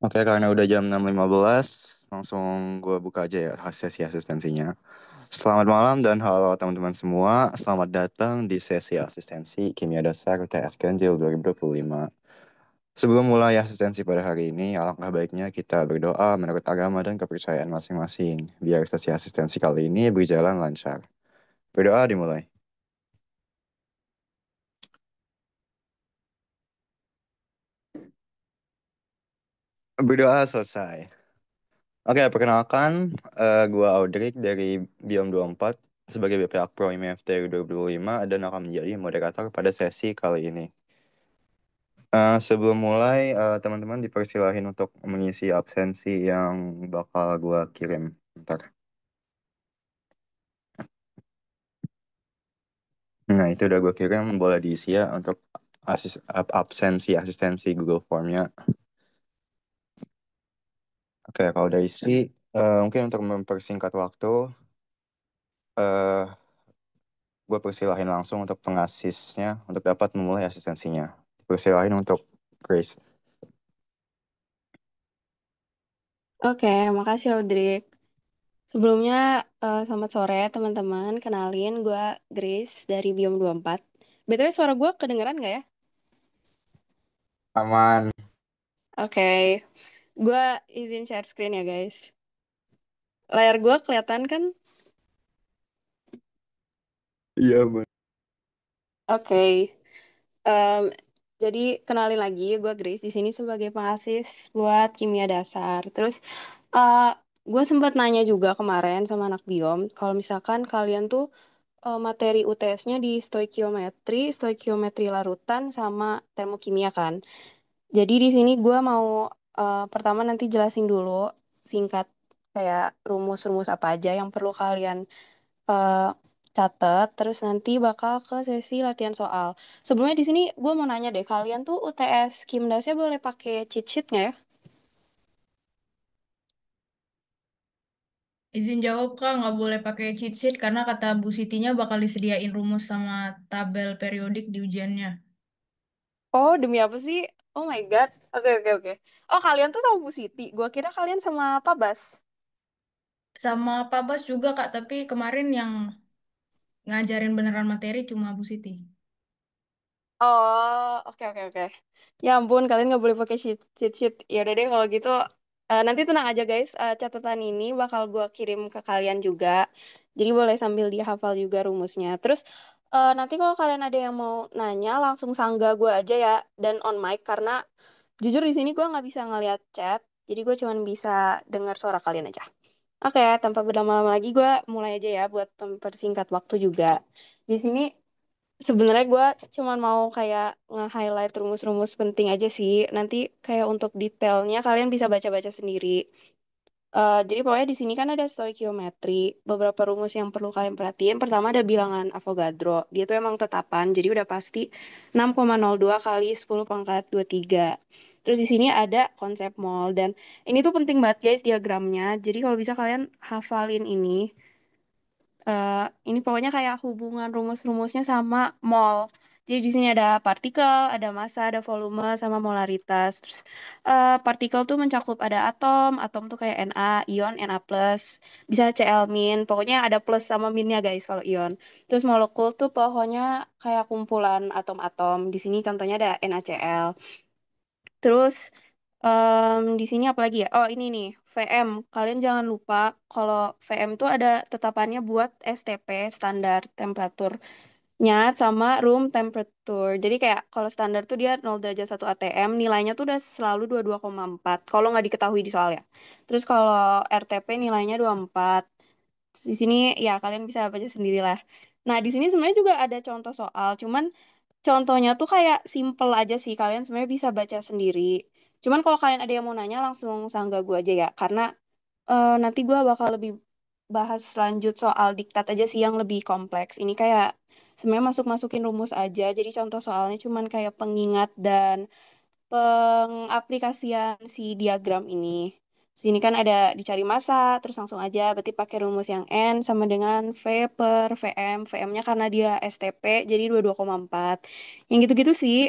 Oke, karena udah jam 6.15, langsung gue buka aja ya sesi asistensinya. Selamat malam dan halo teman-teman semua. Selamat datang di sesi asistensi Kimia Dasar UTS Ganjil 2025. Sebelum mulai asistensi pada hari ini, alangkah baiknya kita berdoa menurut agama dan kepercayaan masing-masing, biar sesi asistensi kali ini berjalan lancar. Berdoa dimulai. Berdoa selesai. Oke, perkenalkan, gue Audric dari Biom 24 sebagai BPA Pro IMFT 2025 dan akan menjadi moderator pada sesi kali ini. Sebelum mulai, teman-teman dipersilahin untuk mengisi absensi yang bakal gue kirim. Ntar. Nah, itu udah gue kirim, boleh diisi ya untuk absensi asistensi Google Formnya. Oke, kalau udah isi, mungkin untuk mempersingkat waktu, eh gue persilahin langsung untuk pengasisnya untuk dapat memulai asistensinya. Persilahin untuk Grace. Oke, makasih Audrey. Sebelumnya, selamat sore teman-teman. Kenalin, gue Grace dari Biom 24. BTW suara gue kedengeran nggak ya? Aman. Oke, gue izin share screen ya guys. Layar gue kelihatan kan? Iya, Bun. Oke, em, jadi kenalin lagi, gue Grace di sini sebagai pengasis buat kimia dasar. Terus, uh, gue sempat nanya juga kemarin sama anak Biom, kalau misalkan kalian tuh materi UTS-nya di stoikiometri larutan, sama termokimia kan. Jadi di sini gue mau pertama nanti jelasin dulu singkat kayak rumus-rumus apa aja yang perlu kalian eh, catat. Terus nanti bakal ke sesi latihan soal. Sebelumnya di sini gue mau nanya deh, kalian tuh UTS Kimdasnya boleh pakai cheat sheet nggak ya? Izin jawab Kak, nggak boleh pakai cheat sheet karena kata Bu Sitinya bakal disediain rumus sama tabel periodik di ujiannya. Oh, demi apa sih? Oh my God. Oke, oke, oke. Oh, kalian tuh sama Bu Siti. Gue kira kalian sama Pak Bas. Sama Pak Bas juga Kak, tapi kemarin yang ngajarin beneran materi cuma Bu Siti. Oh, oke, oke, oke. Ya ampun, kalian nggak boleh pakai cheat sheet. Ya udah deh kalau gitu. Nanti tenang aja guys, catatan ini bakal gue kirim ke kalian juga. Jadi boleh sambil dihafal juga rumusnya. Terus nanti kalau kalian ada yang mau nanya, langsung sanggah gue aja ya dan on mic karena jujur di sini gue nggak bisa ngeliat chat. Jadi gue cuman bisa dengar suara kalian aja. Oke, tanpa berlama-lama lagi gue mulai aja ya buat mempersingkat waktu juga. Di sini sebenarnya gue cuman mau kayak nge-highlight rumus-rumus penting aja sih. Nanti kayak untuk detailnya kalian bisa baca-baca sendiri. Jadi pokoknya di sini kan ada stoikiometri. Beberapa rumus yang perlu kalian perhatiin. Pertama ada bilangan Avogadro. Dia tuh emang tetapan, jadi udah pasti 6,02 kali 10 pangkat 23. Terus di sini ada konsep mol. Dan ini tuh penting banget guys diagramnya. Jadi kalau bisa kalian hafalin ini. Ini pokoknya kayak hubungan rumus-rumusnya sama mol. Jadi di sini ada partikel, ada massa, ada volume, sama molaritas. Terus partikel tuh mencakup ada atom, atom tuh kayak Na, ion Na+, bisa Cl min. Pokoknya ada plus sama minnya guys kalau ion. Terus molekul tuh pokoknya kayak kumpulan atom-atom. Di sini contohnya ada NaCl. Terus di sini apa lagi ya? Oh ini nih, VM. Kalian jangan lupa kalau VM itu ada tetapannya buat STP, standar temperaturnya, sama room temperature. Jadi kayak kalau standar tuh dia 0 derajat 1 atm, nilainya tuh udah selalu 22,4. Kalau nggak diketahui di soal ya. Terus kalau RTP nilainya 24. Terus di sini ya kalian bisa baca sendiri lah. Nah, di sini sebenarnya juga ada contoh soal, cuman contohnya tuh kayak simple aja sih. Kalian sebenarnya bisa baca sendiri. Cuman kalau kalian ada yang mau nanya langsung sanggah gue aja ya. Karena nanti gue bakal lebih bahas lanjut soal diktat aja sih yang lebih kompleks. Ini kayak sebenarnya masuk-masukin rumus aja. Jadi contoh soalnya cuman kayak pengingat dan pengaplikasian si diagram ini. Sini kan ada dicari massa, terus langsung aja berarti pakai rumus yang N sama dengan V per VM. VM-nya karena dia STP jadi 22,4. Yang gitu-gitu sih.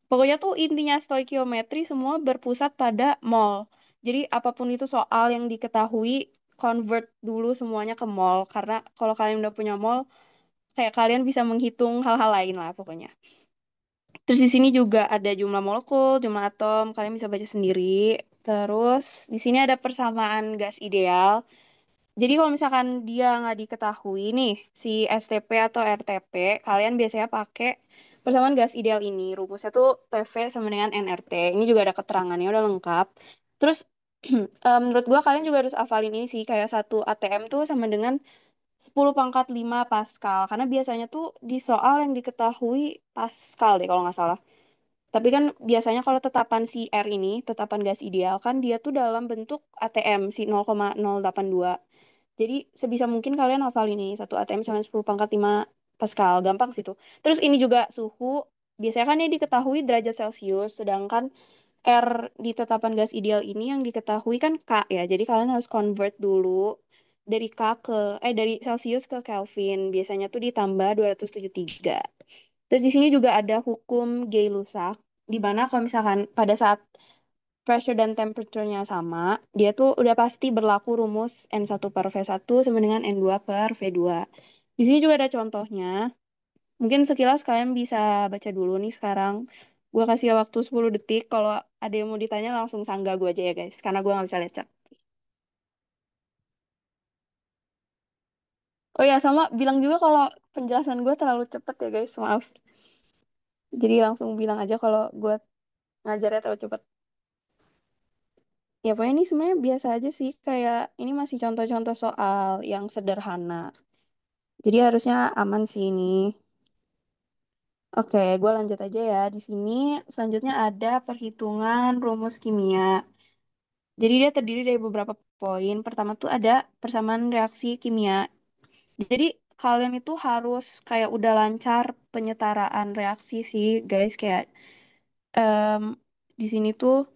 Pokoknya tuh intinya stoikiometri semua berpusat pada mol. Jadi apapun itu soal yang diketahui, convert dulu semuanya ke mol. Karena kalau kalian udah punya mol, kayak kalian bisa menghitung hal-hal lain lah pokoknya. Terus di sini juga ada jumlah molekul, jumlah atom, kalian bisa baca sendiri. Terus di sini ada persamaan gas ideal. Jadi kalau misalkan dia nggak diketahui nih, si STP atau RTP, kalian biasanya pakai persamaan gas ideal ini. Rumusnya tuh PV sama dengan nRT. Ini juga ada keterangannya, udah lengkap. Terus menurut gua kalian juga harus hafalin ini sih, kayak satu ATM tuh sama dengan 10 pangkat 5 Pascal. Karena biasanya tuh di soal yang diketahui Pascal deh kalau nggak salah. Tapi kan biasanya kalau tetapan si R ini, tetapan gas ideal, kan dia tuh dalam bentuk ATM, si 0,082. Jadi sebisa mungkin kalian hafal ini, satu ATM sama 10 pangkat 5 Pascal, gampang sih tuh. Terus ini juga suhu, biasanya kan ini diketahui derajat Celcius, sedangkan R di tetapan gas ideal ini yang diketahui kan K ya. Jadi kalian harus convert dulu dari K dari Celcius ke Kelvin. Biasanya tuh ditambah 273. Terus di sini juga ada hukum Gay-Lussac, di mana kalau misalkan pada saat pressure dan temperature-nya sama, dia tuh udah pasti berlaku rumus N1 per V1 sama dengan N2 per V2. Di sini juga ada contohnya. Mungkin sekilas kalian bisa baca dulu nih sekarang. Gue kasih waktu 10 detik. Kalau ada yang mau ditanya langsung sanggah gue aja ya guys. Karena gue nggak bisa lihat chat. Oh ya, sama bilang juga kalau penjelasan gue terlalu cepet ya guys. Maaf. Jadi langsung bilang aja kalau gue ngajarnya terlalu cepet. Ya pokoknya ini sebenarnya biasa aja sih. Kayak ini masih contoh-contoh soal yang sederhana. Jadi harusnya aman sih ini. Oke, gue lanjut aja ya. Di sini selanjutnya ada perhitungan rumus kimia. Jadi dia terdiri dari beberapa poin. Pertama tuh ada persamaan reaksi kimia. Jadi kalian itu harus kayak udah lancar penyetaraan reaksi sih, guys. Kayak em, di sini tuh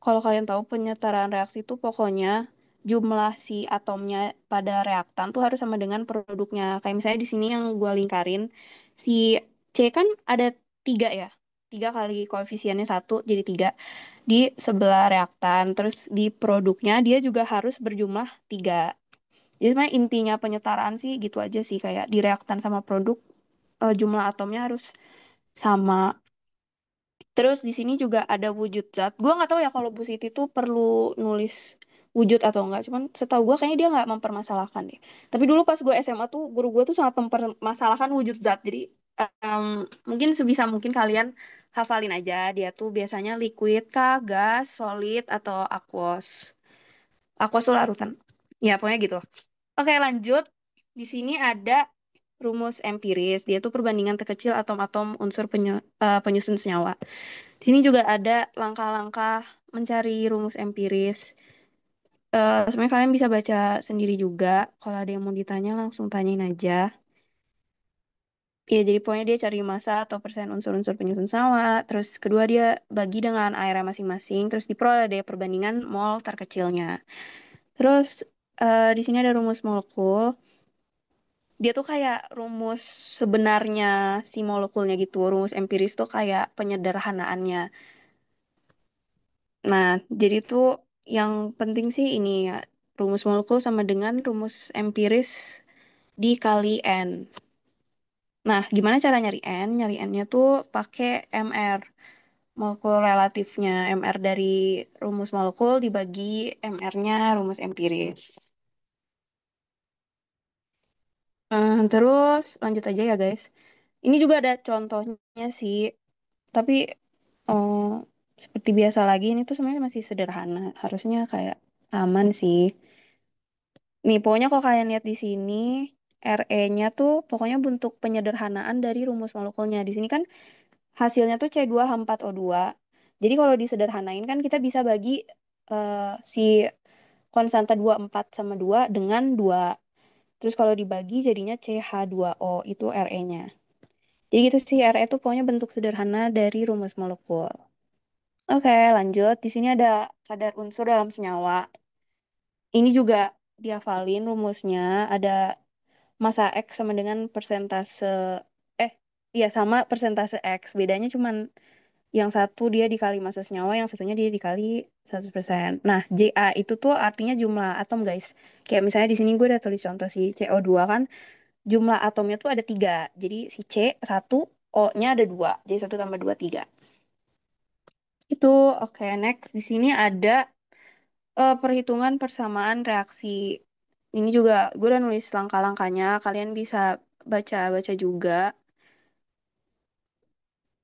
kalau kalian tahu penyetaraan reaksi itu pokoknya jumlah si atomnya pada reaktan tuh harus sama dengan produknya. Kayak misalnya di sini yang gue lingkarin, si C kan ada 3 ya. 3 kali koefisiennya 1 jadi 3 di sebelah reaktan. Terus di produknya dia juga harus berjumlah 3. Jadi sebenarnya intinya penyetaraan sih gitu aja sih. Kayak di reaktan sama produk jumlah atomnya harus sama. Terus di sini juga ada wujud zat. Gua nggak tahu ya kalau Bu Siti tuh perlu nulis wujud atau enggak. Cuman setahu gua kayaknya dia nggak mempermasalahkan deh. Tapi dulu pas gue SMA tuh guru gue tuh sangat mempermasalahkan wujud zat. Jadi em, mungkin sebisa mungkin kalian hafalin aja. Dia tuh biasanya liquid kah, gas, solid, atau aqueous. Aqueous tuh larutan. Ya pokoknya gitu. Oke lanjut. Di sini ada rumus empiris. Dia tuh perbandingan terkecil atom-atom unsur penyusun senyawa. Di sini juga ada langkah-langkah mencari rumus empiris. Sebenarnya kalian bisa baca sendiri juga. Kalau ada yang mau ditanya langsung tanyain aja. Ya, jadi pokoknya dia cari massa atau persen unsur-unsur penyusun senyawa. Terus kedua dia bagi dengan airnya masing-masing. Terus diperoleh deh perbandingan mol terkecilnya. Terus di sini ada rumus molekul. Dia tuh kayak rumus sebenarnya si molekulnya gitu. Rumus empiris tuh kayak penyederhanaannya. Nah, jadi tuh yang penting sih ini ya, rumus molekul sama dengan rumus empiris dikali N. Nah, gimana cara nyari N? Nyari N-nya tuh pakai MR, molekul relatifnya. MR dari rumus molekul dibagi MR-nya rumus empiris. Terus lanjut aja ya guys. Ini juga ada contohnya sih, tapi eh, seperti biasa lagi ini tuh sebenarnya masih sederhana. Harusnya kayak aman sih. Nih, pokoknya kalau kalian lihat di sini, Re-nya tuh pokoknya bentuk penyederhanaan dari rumus molekulnya. Di sini kan hasilnya tuh C2H4O2. Jadi kalau disederhanain kan kita bisa bagi si konstanta 24 sama 2 dengan 2. Terus kalau dibagi jadinya CH2O, itu Re-nya. Jadi gitu sih, Re itu pokoknya bentuk sederhana dari rumus molekul. Oke, lanjut. Di sini ada kadar unsur dalam senyawa. Ini juga dihafalin rumusnya. Ada massa X sama dengan persentase, iya sama persentase X. Bedanya cuman Yang satu dia dikali massa senyawa, yang satunya dia dikali 100%. Nah, Ja itu tuh artinya jumlah atom, guys. Kayak misalnya di sini gue udah tulis contoh sih, CO2 kan jumlah atomnya tuh ada 3. Jadi si C satu, O-nya ada 2. Jadi 1 tambah 2, 3. Itu, oke, next. Di sini ada perhitungan persamaan reaksi. Ini juga gue udah nulis langkah-langkahnya. Kalian bisa baca-baca juga.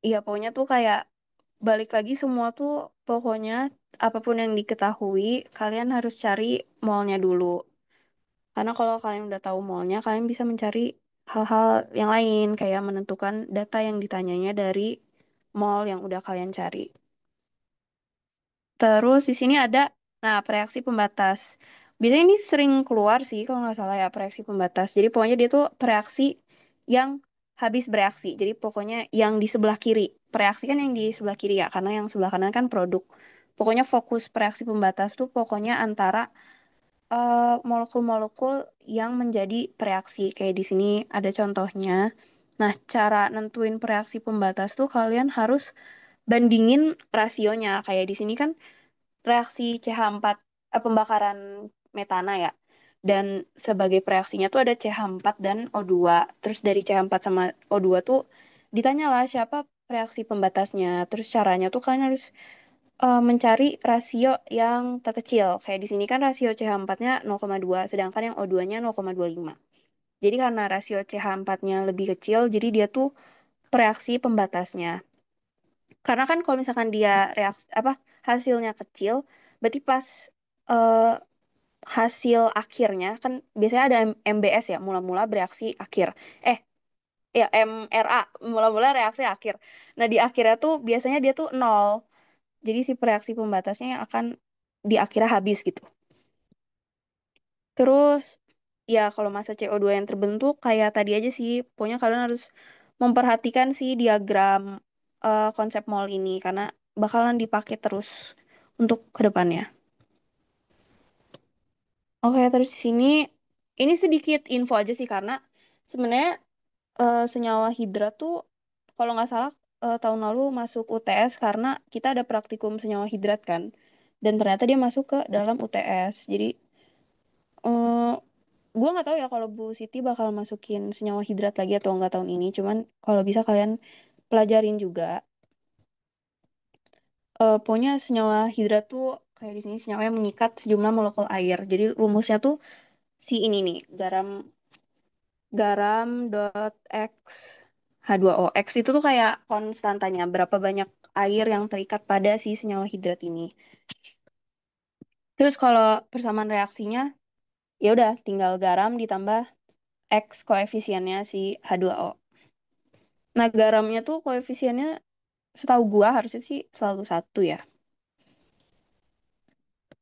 Iya, pokoknya tuh kayak balik lagi semua tuh pokoknya apapun yang diketahui, kalian harus cari molnya dulu. Karena kalau kalian udah tahu molnya, kalian bisa mencari hal-hal yang lain, kayak menentukan data yang ditanyanya dari mol yang udah kalian cari. Terus di sini ada, nah, reaksi pembatas. Biasanya ini sering keluar sih kalau nggak salah ya, reaksi pembatas. Jadi pokoknya dia tuh reaksi yang habis bereaksi. Jadi pokoknya yang di sebelah kiri. Reaksi kan yang di sebelah kiri ya, karena yang sebelah kanan kan produk. Pokoknya fokus reaksi pembatas tuh pokoknya antara molekul-molekul yang menjadi reaksi. Kayak di sini ada contohnya. Nah, cara nentuin reaksi pembatas tuh kalian harus bandingin rasionya. Kayak di sini kan reaksi CH4 pembakaran metana ya. Dan sebagai reaksinya tuh ada CH4 dan O2. Terus dari CH4 sama O2 tuh ditanyalah siapa reaksi pembatasnya. Terus caranya tuh kalian harus mencari rasio yang terkecil. Kayak di sini kan rasio CH4-nya 0,2, sedangkan yang O2-nya 0,25. Jadi karena rasio CH4-nya lebih kecil, jadi dia tuh reaksi pembatasnya. Karena kan kalau misalkan dia reaksi apa hasilnya kecil, berarti pas eh, hasil akhirnya kan biasanya ada MBS ya, mula-mula bereaksi akhir. Eh, ya MRA, mula-mula reaksi akhir. Nah, di akhirnya tuh biasanya dia tuh nol. Jadi si reaksi pembatasnya yang akan di akhirnya habis gitu. Terus ya kalau massa CO2 yang terbentuk kayak tadi aja sih, pokoknya kalian harus memperhatikan sih diagram konsep mol ini karena bakalan dipakai terus untuk kedepannya. Oke, terus di sini ini sedikit info aja sih karena sebenarnya senyawa hidrat tuh kalau nggak salah tahun lalu masuk UTS karena kita ada praktikum senyawa hidrat kan. Dan ternyata dia masuk ke dalam UTS. Jadi eh gue nggak tahu ya kalau Bu Siti bakal masukin senyawa hidrat lagi atau enggak tahun ini. Cuman kalau bisa kalian pelajarin juga. Pokoknya senyawa hidrat tuh kayak di sini senyawa yang mengikat sejumlah molekul air. Jadi rumusnya tuh si ini nih, garam garam dot X H2O. X itu tuh kayak konstantanya, berapa banyak air yang terikat pada si senyawa hidrat ini. Terus kalau persamaan reaksinya, ya udah tinggal garam ditambah X koefisiennya si H2O. Nah, garamnya tuh koefisiennya setahu gua harusnya sih selalu 1 ya.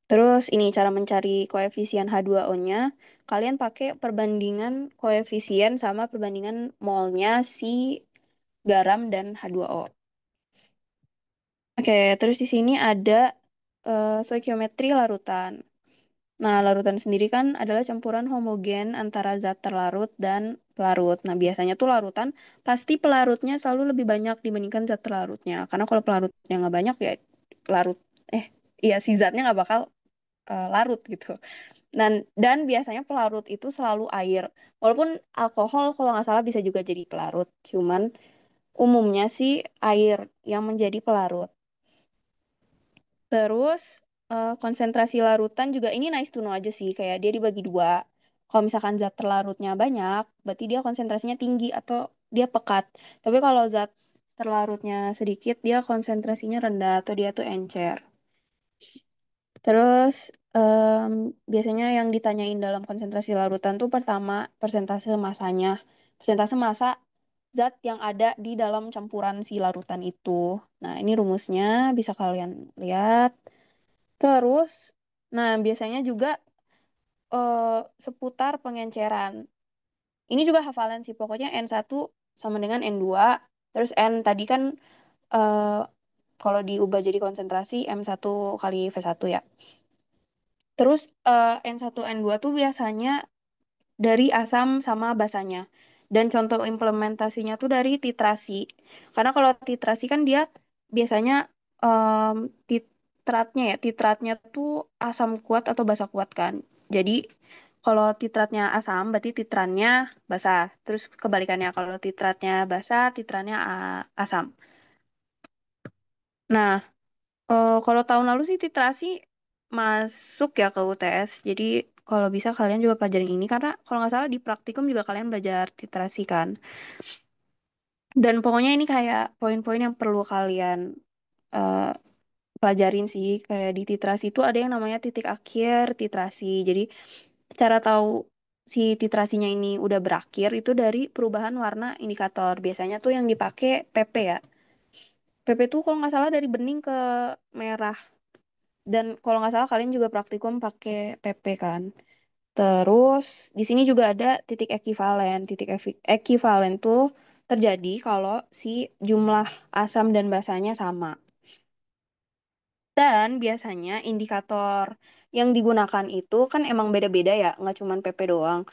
Terus ini cara mencari koefisien H2O-nya, kalian pakai perbandingan koefisien sama perbandingan molnya si garam dan H2O. Oke, terus di sini ada stoikiometri larutan. Nah, larutan sendiri kan adalah campuran homogen antara zat terlarut dan pelarut. Nah, biasanya tuh larutan pasti pelarutnya selalu lebih banyak dibandingkan zat terlarutnya. Karena kalau pelarutnya nggak banyak ya larut, iya si zatnya nggak bakal larut gitu. Dan biasanya pelarut itu selalu air. Walaupun alkohol kalau nggak salah bisa juga jadi pelarut. Cuman umumnya sih air yang menjadi pelarut. Terus konsentrasi larutan juga ini nice to know aja sih, kayak dia dibagi dua. Kalau misalkan zat terlarutnya banyak, berarti dia konsentrasinya tinggi atau dia pekat. Tapi kalau zat terlarutnya sedikit, dia konsentrasinya rendah atau dia tuh encer. Terus biasanya yang ditanyain dalam konsentrasi larutan tuh pertama persentase masanya. Persentase massa zat yang ada di dalam campuran si larutan itu. Nah, ini rumusnya bisa kalian lihat. Terus, nah biasanya juga seputar pengenceran. Ini juga hafalan sih, pokoknya N1 sama dengan N2. Terus N tadi kan eh, kalau diubah jadi konsentrasi M1 kali V1 ya. Terus N1, N2 tuh biasanya dari asam sama basanya. Dan contoh implementasinya tuh dari titrasi. Karena kalau titrasi kan dia biasanya em, titratnya tuh asam kuat atau basa kuat kan. Jadi kalau titratnya asam berarti titrannya basa. Terus kebalikannya kalau titratnya basa, titrannya asam. Nah, kalau tahun lalu sih titrasi masuk ya ke UTS. Jadi kalau bisa kalian juga pelajarin ini karena kalau nggak salah di praktikum juga kalian belajar titrasi kan. Dan pokoknya ini kayak poin-poin yang perlu kalian eh, pelajarin sih. Kayak di titrasi itu ada yang namanya titik akhir titrasi. Jadi cara tahu si titrasinya ini udah berakhir itu dari perubahan warna indikator. Biasanya tuh yang dipakai PP ya. PP tuh kalau nggak salah dari bening ke merah. Dan kalau nggak salah kalian juga praktikum pakai PP kan. Terus di sini juga ada titik ekivalen. Ekivalen tuh terjadi kalau si jumlah asam dan basanya sama. Dan biasanya indikator yang digunakan itu kan emang beda-beda ya, nggak cuma PP doang.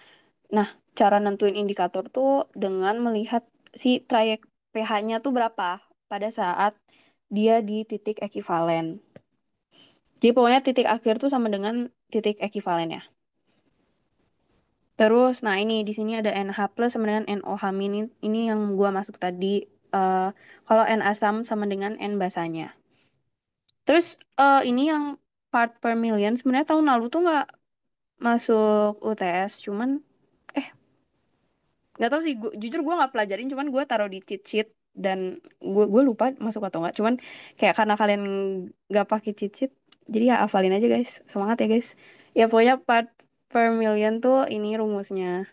Nah, cara nentuin indikator tuh dengan melihat si trayek pH-nya tuh berapa pada saat dia di titik ekivalen. Jadi pokoknya titik akhir tuh sama dengan titik ekivalen ya. Terus, nah ini di sini ada NH plus sama dengan NOH min ini yang gua masuk tadi. Eh, Kalau N asam sama dengan N basanya. Terus ini yang part per million sebenarnya tahun lalu tuh nggak masuk UTS, cuman eh nggak tahu sih. Jujur gue nggak pelajarin, cuman gue taruh di cheat sheet dan gue lupa masuk atau nggak. Cuman kayak karena kalian nggak pakai cheat sheet, jadi ya hafalin aja guys. Semangat ya guys. Ya pokoknya part per million tuh ini rumusnya.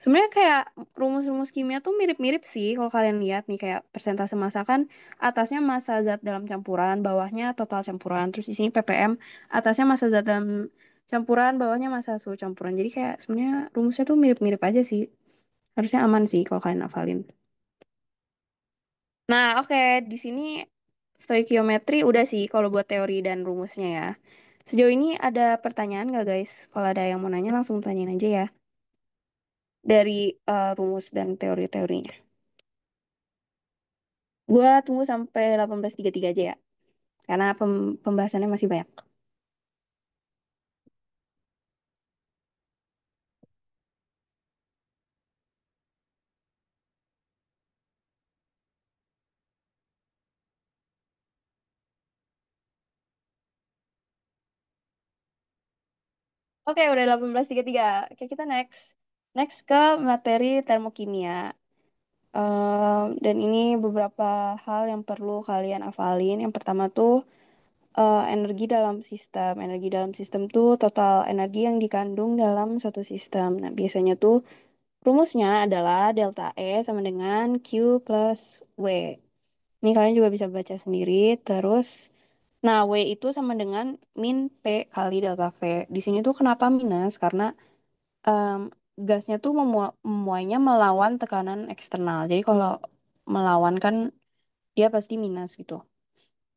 Sebenarnya kayak rumus-rumus kimia tuh mirip-mirip sih kalau kalian lihat nih kayak persentase massa kan atasnya massa zat dalam campuran, bawahnya total campuran. Terus di sini ppm, atasnya massa zat dalam campuran, bawahnya massa suhu campuran. Jadi kayak sebenarnya rumusnya tuh mirip-mirip aja sih. Harusnya aman sih kalau kalian hafalin. Nah, oke, di sini stoikiometri udah sih kalau buat teori dan rumusnya ya. Sejauh ini ada pertanyaan nggak guys? Kalau ada yang mau nanya langsung tanyain aja ya dari rumus dan teori-teorinya. Gua tunggu sampai 18.33 aja ya, karena pembahasannya masih banyak. Oke, udah 18.33. Oke, kita next. Next ke materi termokimia. Dan ini beberapa hal yang perlu kalian hafalin. Yang pertama tuh energi dalam sistem. Energi dalam sistem tuh total energi yang dikandung dalam suatu sistem. Nah, biasanya tuh rumusnya adalah delta E sama dengan Q plus W. Ini kalian juga bisa baca sendiri. Terus, nah W itu sama dengan min P kali delta V. Di sini tuh kenapa minus? Karena em, gasnya tuh memuainya melawan tekanan eksternal. Jadi kalau melawan kan dia pasti minus gitu.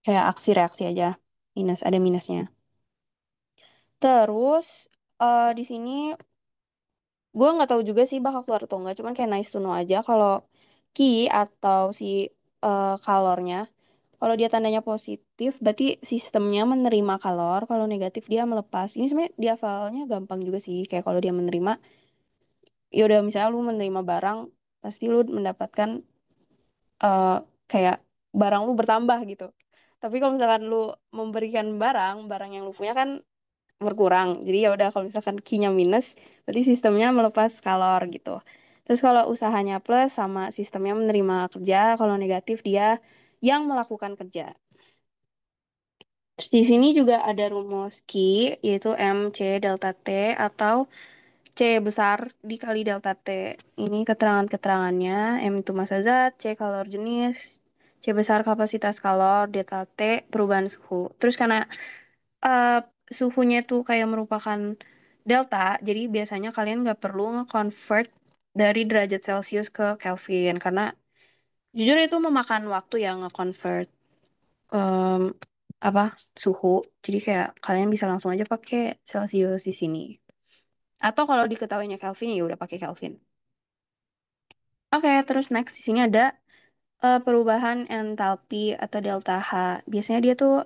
Kayak aksi reaksi aja. Minus, ada minusnya. Terus di sini gue nggak tahu juga sih bakal keluar atau enggak, cuman kayak nice to know aja kalau Ki atau si kalornya, kalau dia tandanya positif berarti sistemnya menerima kalor, kalau negatif dia melepas. Ini sebenarnya di hafalnya gampang juga sih, kayak kalau dia menerima, ya udah misalnya lu menerima barang, pasti lu mendapatkan eh, kayak barang lu bertambah gitu. Tapi kalau misalkan lu memberikan barang, barang yang lu punya kan berkurang. Jadi ya udah kalau misalkan Q-nya minus, berarti sistemnya melepas kalor gitu. Terus kalau usahanya plus sama sistemnya menerima kerja, kalau negatif dia yang melakukan kerja. Terus di sini juga ada rumus Q, yaitu MC delta T atau C besar dikali delta T. Ini keterangan-keterangannya. M itu massa zat, C kalor jenis, C besar kapasitas kalor, delta T perubahan suhu. Terus karena eh, suhunya itu kayak merupakan delta, jadi biasanya kalian nggak perlu nge-convert dari derajat Celcius ke Kelvin karena jujur itu memakan waktu ya nge-convert em, apa suhu. Jadi kayak kalian bisa langsung aja pakai Celcius di sini. Atau kalau diketahuinya Kelvin ya udah pakai Kelvin. Oke, terus next di sini ada perubahan entalpi atau delta H. Biasanya dia tuh,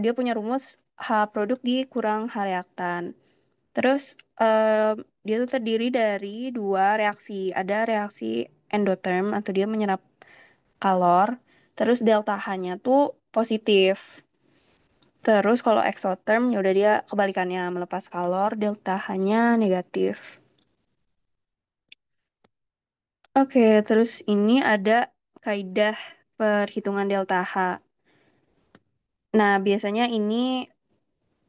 dia punya rumus H produk dikurang H reaktan. Terus dia tuh terdiri dari dua reaksi. Ada reaksi endoterm atau dia menyerap kalor. Terus delta H-nya tuh positif. Terus kalau exotherm ya udah dia kebalikannya melepas kalor, delta H-nya negatif. Oke, terus ini ada kaidah perhitungan delta H. Nah, biasanya ini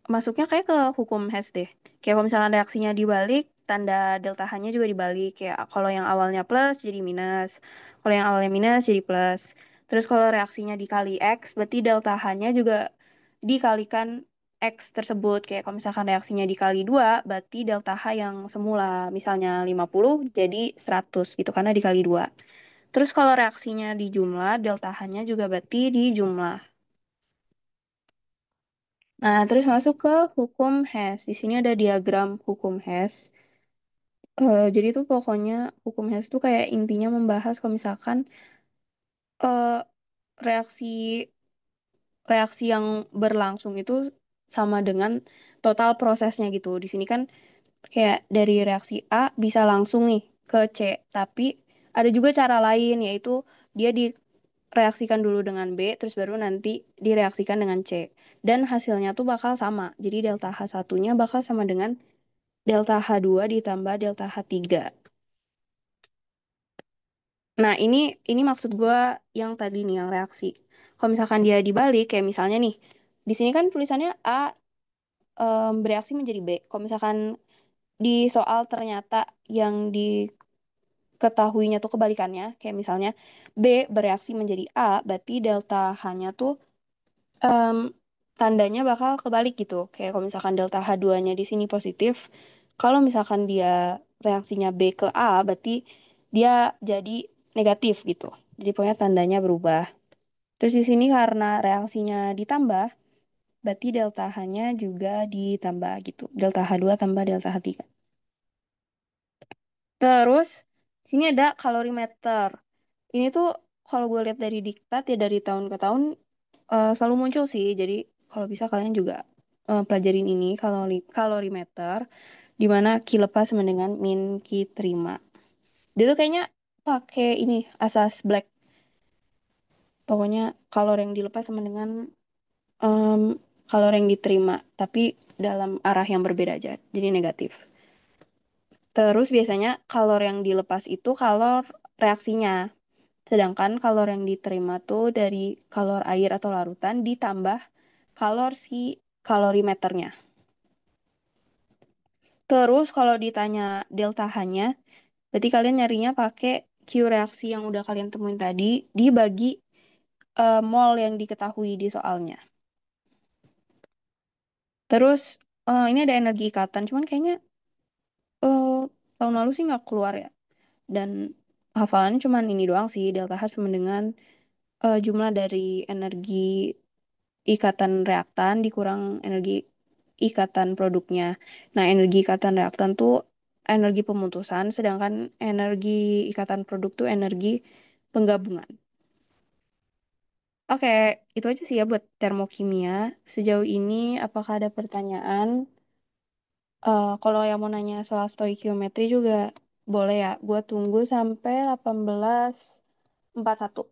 masuknya kayak ke hukum Hess deh. Kayak kalau misalkan reaksinya dibalik, tanda delta H-nya juga dibalik. Kayak kalau yang awalnya plus jadi minus. Kalau yang awalnya minus jadi plus. Terus kalau reaksinya dikali X, berarti delta H-nya juga dikalikan X tersebut. Kayak kalau misalkan reaksinya dikali 2, berarti delta H yang semula. Misalnya 50 jadi 100 gitu, karena dikali 2. Terus kalau reaksinya dijumlah, delta H-nya juga berarti dijumlah. Nah, terus masuk ke hukum Hess. Di sini ada diagram hukum Hess. Jadi tuh pokoknya hukum Hess tuh kayak intinya membahas kalau misalkan eh, reaksi reaksi yang berlangsung itu sama dengan total prosesnya gitu. Di sini kan kayak dari reaksi A bisa langsung nih ke C, tapi ada juga cara lain yaitu dia direaksikan dulu dengan B, terus baru nanti direaksikan dengan C. Dan hasilnya tuh bakal sama. Jadi delta H1-nya bakal sama dengan delta H2 ditambah delta H3. Nah, ini maksud gue yang tadi nih, yang reaksi. Kalau misalkan dia dibalik, kayak misalnya nih, di sini kan tulisannya A bereaksi menjadi B. Kalau misalkan di soal ternyata yang diketahuinya tuh kebalikannya, kayak misalnya B bereaksi menjadi A, berarti delta H-nya tuh em, tandanya bakal kebalik gitu. Kayak kalau misalkan delta H2-nya di sini positif, kalau misalkan dia reaksinya B ke A, berarti dia jadi negatif gitu. Jadi pokoknya tandanya berubah. Terus di sini karena reaksinya ditambah, berarti delta H-nya juga ditambah gitu. Delta H2 tambah delta H3. Terus sini ada kalorimeter. Ini tuh kalau gue lihat dari diktat ya dari tahun ke tahun selalu muncul sih. Jadi kalau bisa kalian juga pelajarin ini kalorimeter di mana Ki lepas sama dengan min Ki terima. Dia tuh kayaknya pakai ini asas black. Pokoknya kalor yang dilepas sama dengan em, kalor yang diterima, tapi dalam arah yang berbeda aja. Jadi negatif. Terus biasanya kalor yang dilepas itu kalor reaksinya. Sedangkan kalor yang diterima tuh dari kalor air atau larutan ditambah kalor si kalorimeternya. Terus kalau ditanya delta H-nya, berarti kalian nyarinya pakai Q reaksi yang udah kalian temuin tadi dibagi mol yang diketahui di soalnya. Terus ini ada energi ikatan, cuman kayaknya eh, tahun lalu sih nggak keluar ya. Dan hafalannya cuman ini doang sih, delta H sama dengan jumlah dari energi ikatan reaktan dikurang energi ikatan produknya. Nah, energi ikatan reaktan tuh energi pemutusan, sedangkan energi ikatan produk tuh energi penggabungan. Oke, itu aja sih ya buat termokimia. Sejauh ini, apakah ada pertanyaan? Kalau yang mau nanya soal stoikiometri juga boleh ya. Gue tunggu sampai 18:41.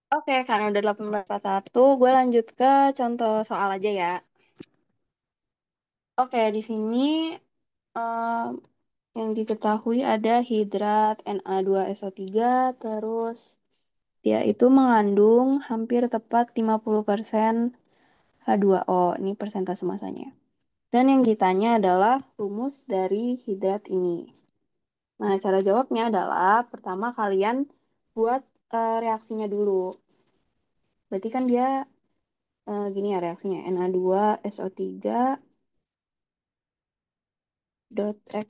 Oke, karena udah 1841, gue lanjut ke contoh soal aja ya. Oke, di sini em, yang diketahui ada hidrat Na2SO3, terus dia itu mengandung hampir tepat 50% H2O. Ini persentase masanya. Dan yang ditanya adalah rumus dari hidrat ini. Nah, cara jawabnya adalah pertama kalian buat reaksinya dulu. Berarti kan dia gini ya reaksinya. Na2SO3 dot X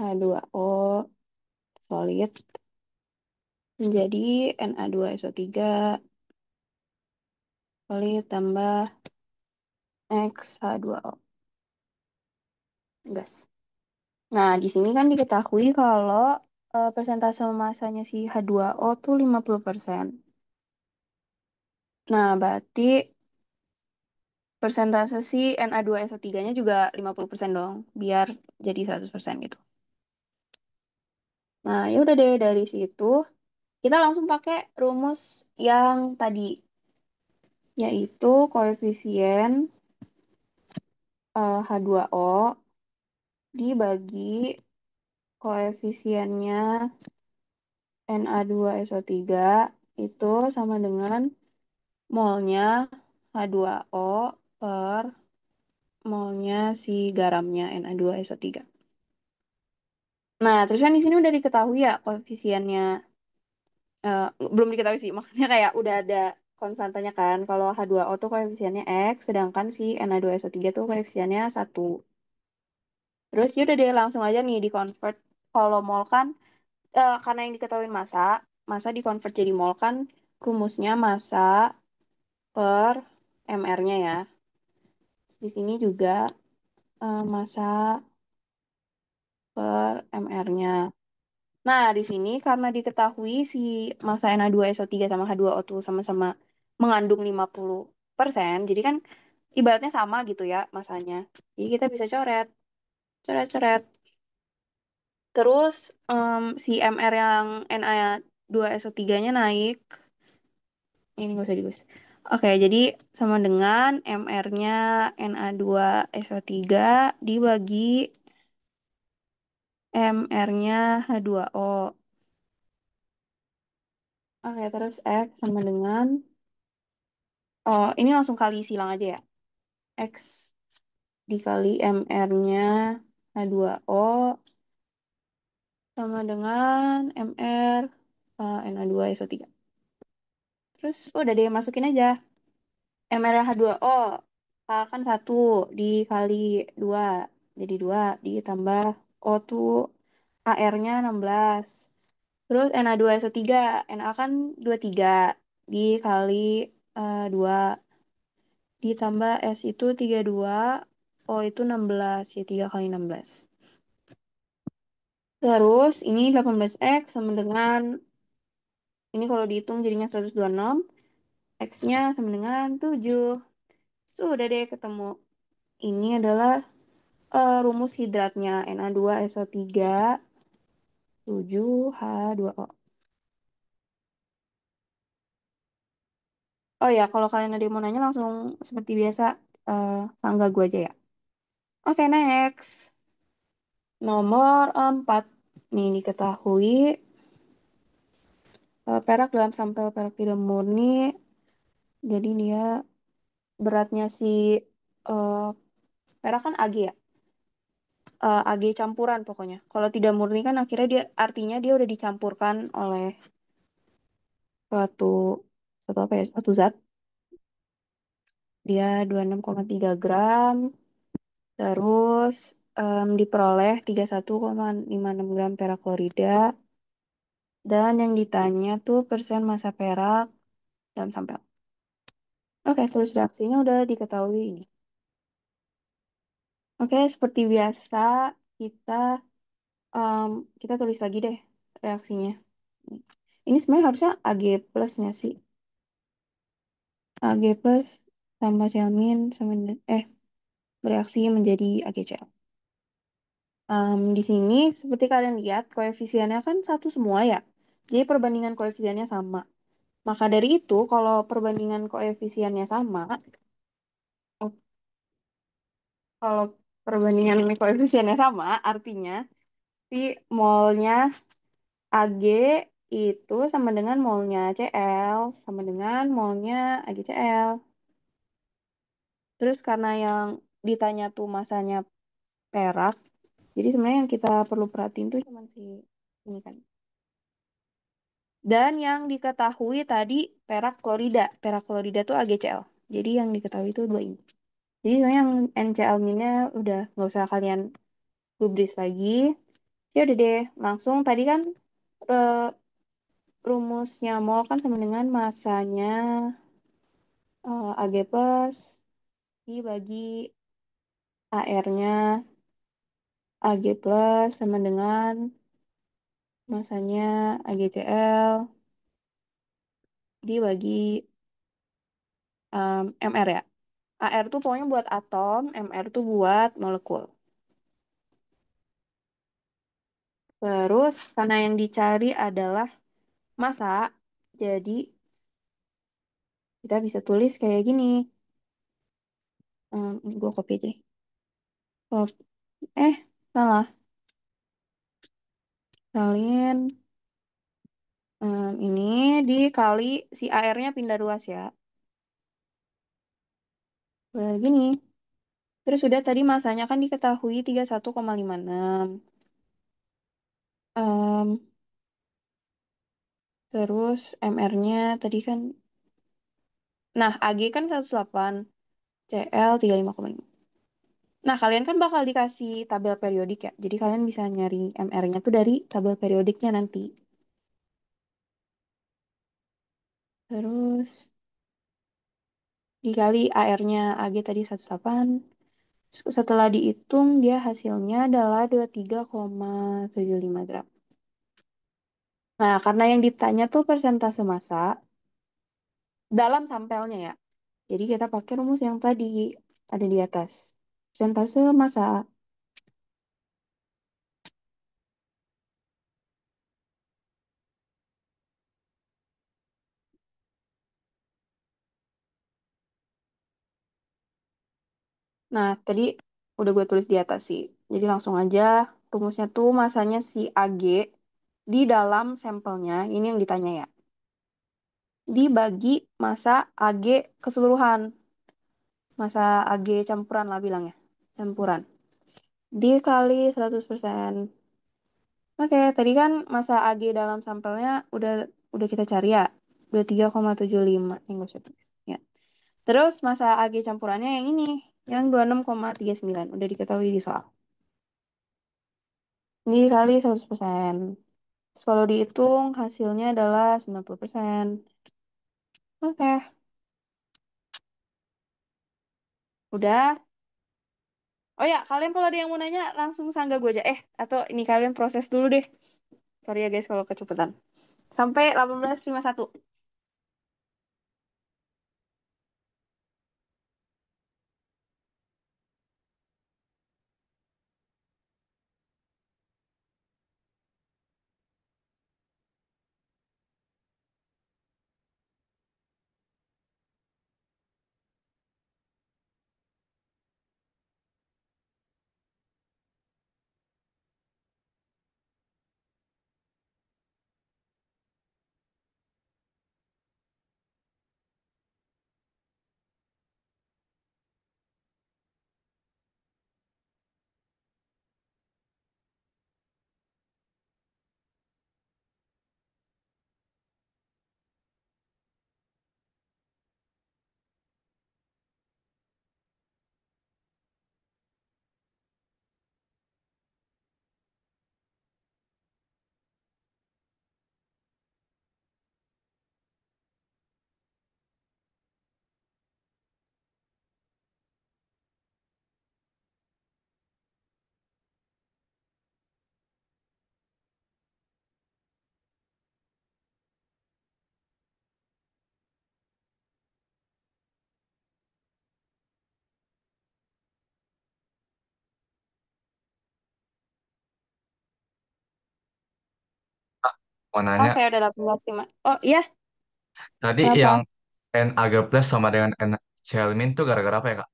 H2O solid menjadi Na2SO3 solid tambah X H2O gas. Nah, di sini kan diketahui kalau persentase masanya si H2O tuh 50%. Nah, berarti persentase si Na2SO3-nya juga 50% dong, biar jadi 100% gitu. Nah, ya udah deh dari situ kita langsung pakai rumus yang tadi, yaitu koefisien H2O dibagi koefisiennya Na2SO3 itu sama dengan molnya H2O per molnya si garamnya Na2SO3. Nah, terus kan di sini udah diketahui ya koefisiennya, eh, belum diketahui sih, maksudnya kayak udah ada konstantanya kan. Kalau H2O tuh koefisiennya X, sedangkan si Na2SO3 tuh koefisiennya 1. Terus yaudah deh langsung aja nih di convert. Kalau mol kan karena yang diketahui massa, massa di convert jadi mol kan rumusnya massa per mr-nya ya. Di sini juga massa per mr-nya. Nah, di sini karena diketahui si massa Na2SO3 sama H2O tuh sama-sama mengandung 50%, jadi kan ibaratnya sama gitu ya masanya. Jadi kita bisa coret, coret-coret. Terus si MR yang Na2SO3-nya naik. Ini nggak usah ditulis. Oke, jadi sama dengan MR-nya Na2SO3 dibagi MR-nya H2O. Oke, terus X sama dengan, oh ini langsung kali silang aja ya. X dikali MR-nya H2O sama dengan MR Na2SO3. Terus udah deh masukin aja. MrH2O kan 1 dikali 2 jadi 2 ditambah O tuh AR-nya 16. Terus Na2SO3, Na kan 23 dikali 2 ditambah S itu 32, O itu 16, ya 3 kali 16. Terus ini 18X sama dengan, ini kalau dihitung jadinya 126, X-nya sama dengan 7. Sudah deh ketemu. Ini adalah rumus hidratnya Na2SO3 7H2O. Oh ya, kalau kalian ada yang mau nanya langsung seperti biasa sanggah gue aja ya. Oke, next. Nomor 4. Nih diketahui perak dalam sampel perak tidak murni. Jadi dia beratnya si eh, perak kan Ag ya. Ag campuran pokoknya. Kalau tidak murni kan akhirnya dia artinya dia udah dicampurkan oleh suatu suatu apa ya? Suatu zat. Dia 26,3 gram. Terus diperoleh 31,56 gram perak klorida. Dan yang ditanya tuh persen massa perak dalam sampel. Oke, terus reaksinya udah diketahui ini. Oke, seperti biasa kita em, kita tulis lagi deh reaksinya. Ini sebenarnya harusnya Ag plusnya sih. Ag plus tambah Celmin sama bereaksi menjadi AgCl. Di sini seperti kalian lihat koefisiennya kan satu semua ya. Jadi perbandingan koefisiennya sama. Maka dari itu, kalau perbandingan koefisiennya sama, oh, kalau perbandingan koefisiennya sama, artinya si molnya AG itu sama dengan molnya Cl, sama dengan molnya AgCl. Terus karena yang ditanya tuh masanya perak, jadi sebenarnya yang kita perlu perhatiin tuh cuma si ini kan. Dan yang diketahui tadi perak klorida. Perak klorida tuh AgCl. Jadi yang diketahui itu dua ini. Jadi sebenarnya yang NCl-nya udah nggak usah kalian gubris lagi. Ya udah deh, langsung tadi kan eh, rumusnya mol kan sama dengan masanya Ag plus dibagi AR-nya Ag plus sama dengan masanya AgCl dibagi MR ya. AR tuh pokoknya buat atom, MR tuh buat molekul. Terus karena yang dicari adalah massa, jadi kita bisa tulis kayak gini. Ini gue copy aja deh. Cop- salah. Salin ini dikali si AR-nya pindah ruas ya. Begini. Terus sudah tadi masanya kan diketahui 31,56. Em, terus MR-nya tadi kan, nah AG kan 108, CL 35,5. Nah, kalian kan bakal dikasih tabel periodik ya. Jadi kalian bisa nyari MR-nya tuh dari tabel periodiknya nanti. Terus dikali AR-nya AG tadi 108. Setelah dihitung, dia hasilnya adalah 23,75 gram. Nah, karena yang ditanya tuh persentase massa dalam sampelnya ya. Jadi kita pakai rumus yang tadi ada di atas. Persentase massa. Nah, tadi udah gue tulis di atas sih. Jadi langsung aja rumusnya tuh masanya si AG di dalam sampelnya, ini yang ditanya ya. Dibagi massa AG keseluruhan. Massa AG campuran lah bilangnya. Campuran. Dikali 100%. Oke, tadi kan massa AG dalam sampelnya udah kita cari ya. 23,75. Yang gue tulis. Ya. Terus massa AG campurannya yang ini. Yang 26,39. Udah diketahui di soal. Dikali 100%. Terus kalau dihitung hasilnya adalah 90%. Oke, udah. Oh ya, kalian kalau ada yang mau nanya langsung sanggah gue aja. Atau ini kalian proses dulu deh. Sorry ya guys kalau kecepatan. Sampai 18.51. Mau nanya, Oke, udah 18.5. Oh iya, Tadi yang Kenapa? N agak plus sama dengan N Celmin tuh gara-gara apa ya, Kak?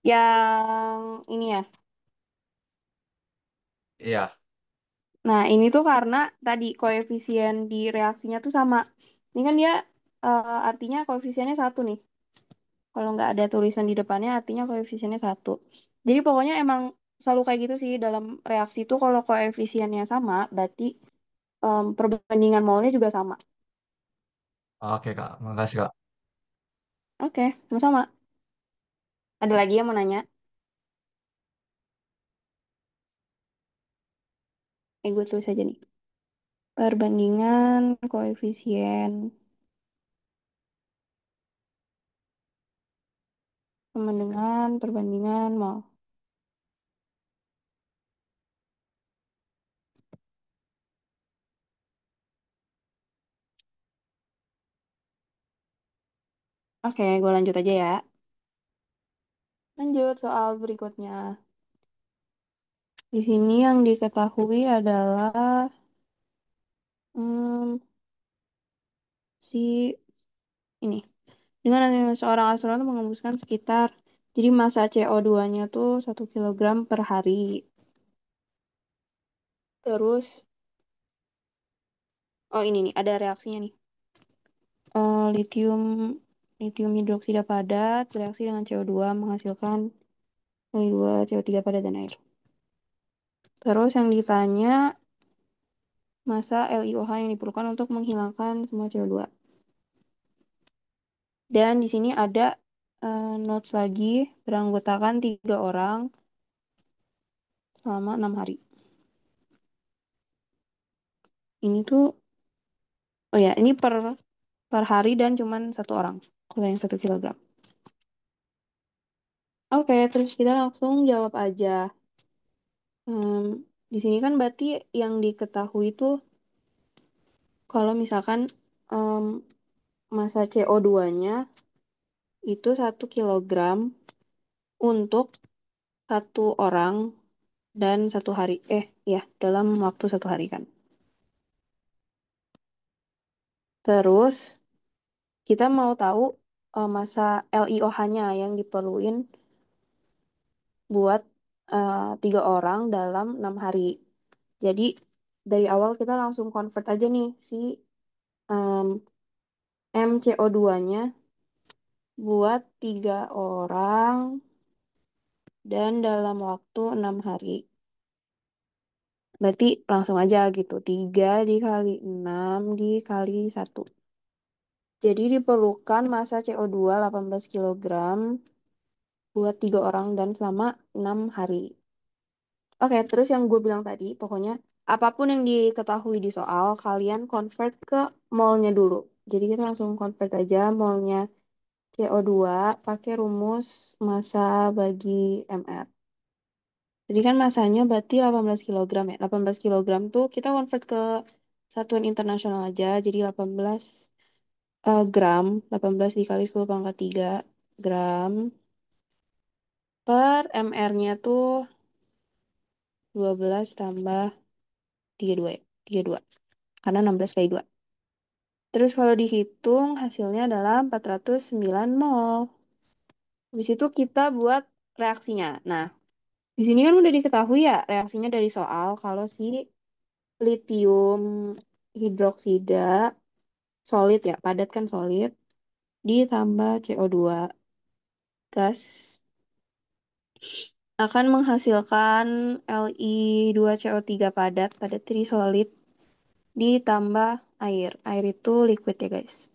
Yang ini ya. Iya. Nah, ini tuh karena tadi koefisien di reaksinya tuh sama. Ini kan dia artinya koefisiennya satu nih. Kalau nggak ada tulisan di depannya artinya koefisiennya satu. Jadi pokoknya emang selalu kayak gitu sih dalam reaksi itu kalau koefisiennya sama berarti perbandingan molnya juga sama. Oke, Kak. Makasih, Kak. Oke, sama-sama. Ada lagi yang mau nanya? Gue tulis aja nih. Perbandingan koefisien sama dengan perbandingan mol. Oke, gue lanjut aja ya. Lanjut soal berikutnya. Di sini yang diketahui adalah hmm, si ini. Dengan adanya seorang astronot mengembuskan sekitar, jadi massa CO2-nya tuh 1 kilogram per hari. Terus, oh ini nih, ada reaksinya nih. Litium litium hidroksida padat bereaksi dengan CO2 menghasilkan CO2, CO3 padat dan air. Terus yang ditanya massa LiOH yang diperlukan untuk menghilangkan semua CO2. Dan di sini ada notes lagi beranggotakan 3 orang selama 6 hari. Ini tuh, oh ya, ini per hari dan cuman 1 orang. Kalau yang 1 kilogram. Oke, terus kita langsung jawab aja. Hmm, di sini kan berarti yang diketahui itu kalau misalkan em, massa CO2-nya itu 1 kilogram untuk 1 orang dan 1 hari. Ya, dalam waktu 1 hari kan. Terus kita mau tahu massa LiOH-nya yang diperluin buat 3 orang dalam 6 hari. Jadi dari awal kita langsung convert aja nih si em, MCO2-nya buat 3 orang dan dalam waktu 6 hari. Berarti langsung aja gitu. 3 dikali 6 dikali 1. Jadi diperlukan massa CO2 18 kilogram buat 3 orang dan selama 6 hari. Oke, terus yang gue bilang tadi, pokoknya apapun yang diketahui di soal, kalian convert ke molnya dulu. Jadi kita langsung convert aja molnya CO2 pakai rumus massa bagi mR. Jadi kan massanya berarti 18 kilogram ya. 18 kilogram tuh kita convert ke satuan internasional aja. Jadi 18 gram. 18 dikali 10 pangkat 3 gram per mR-nya tuh 12 tambah 32 ya. 32. Karena 16 kali 2. Terus kalau dihitung hasilnya adalah 409 mol. Habis itu kita buat reaksinya. Nah, di sini kan udah diketahui ya reaksinya dari soal kalau si litium hidroksida solid ya, padat kan solid, ditambah CO2 gas akan menghasilkan Li2CO3 padat, padat jadi solid, ditambah air. Air itu liquid ya guys.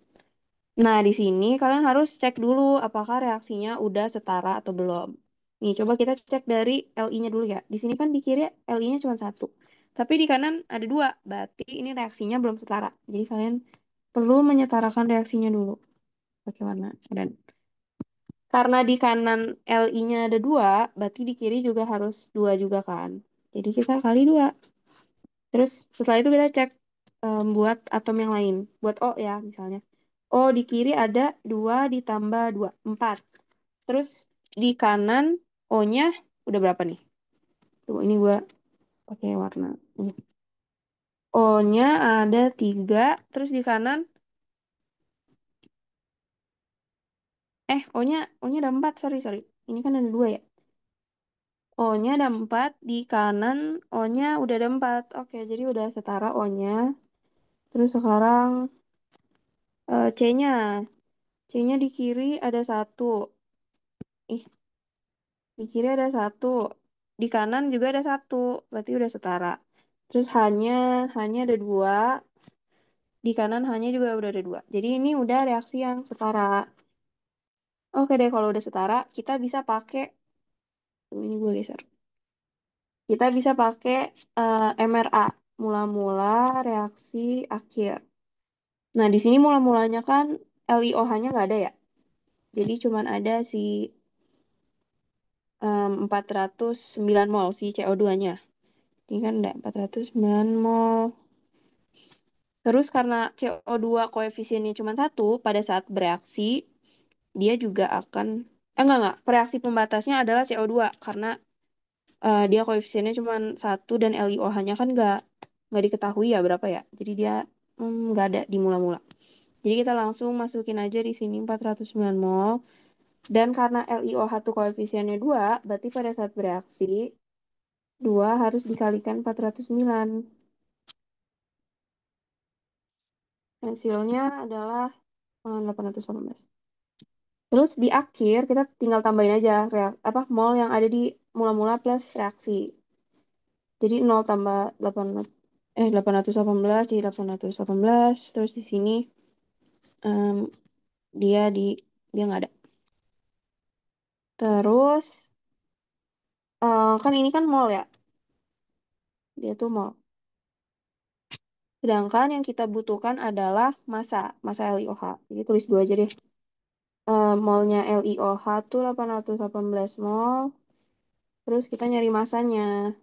Nah, di sini kalian harus cek dulu apakah reaksinya udah setara atau belum. Nih, coba kita cek dari Li-nya dulu ya. Di sini kan di kiri Li-nya cuma satu. Tapi di kanan ada dua. Berarti ini reaksinya belum setara. Jadi kalian perlu menyetarakan reaksinya dulu. Pakai warna dan karena di kanan Li-nya ada dua, berarti di kiri juga harus dua juga kan. Jadi kita kali dua. Terus setelah itu kita cek buat atom yang lain. Buat O ya misalnya. O di kiri ada 2 ditambah 2 4. Terus di kanan O-nya udah berapa nih? Tuh, ini gua pakai warna. Ini. O-nya ada 3. Terus di kanan O-nya ada 4, sorry. Ini kan ada 2 ya. O-nya ada 4, di kanan O-nya udah ada 4. Oke, jadi udah setara O-nya. Terus sekarang C-nya. C-nya di kiri ada 1. Ih, di kiri ada 1. Di kanan juga ada 1. Berarti udah setara. Terus H-nya ada 2. Di kanan H-nya juga udah ada 2. Jadi ini udah reaksi yang setara. Oke deh, kalau udah setara, kita bisa pakai, ini gue geser. Kita bisa pakai MRA, mula-mula reaksi akhir. Nah, di sini mula-mulanya kan LiOH-nya nggak ada ya. Jadi cuman ada si 409 mol si CO2-nya. Ini kan ada 409 mol. Terus karena CO2 koefisiennya cuma 1, pada saat bereaksi, dia juga akan, enggak, reaksi pembatasnya adalah CO2, karena dia koefisiennya cuma 1 dan LiOH-nya kan nggak diketahui ya berapa ya. Jadi dia nggak ada di mula-mula. Jadi kita langsung masukin aja di sini 409 mol. Dan karena LiOH tuh koefisiennya 2, berarti pada saat bereaksi, 2 harus dikalikan 409. Hasilnya adalah 818. Terus di akhir kita tinggal tambahin aja mol yang ada di mula-mula plus reaksi. Jadi 0 tambah 818 jadi 818. Terus di sini em, dia di dia nggak ada. Terus kan ini kan mol ya. Dia tuh mol. Sedangkan yang kita butuhkan adalah massa LiOH. Jadi tulis dua aja deh. Molnya LiOH tuh 818 mol. Terus kita nyari masanya.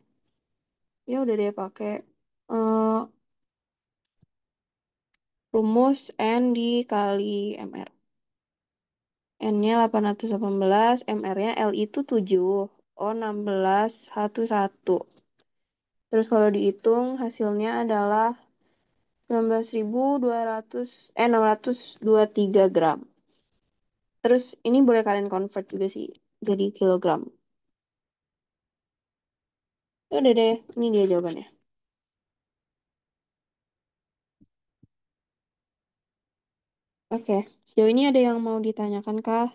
Ya udah deh pakai eh, rumus N dikali MR. N-nya 818, MR-nya L itu 7, O 16, H1. Terus kalau dihitung hasilnya adalah 623 gram. Terus ini boleh kalian convert juga sih jadi kilogram. Ya udah deh, ini dia jawabannya. Oke, sejauh ini ada yang mau ditanyakan kah?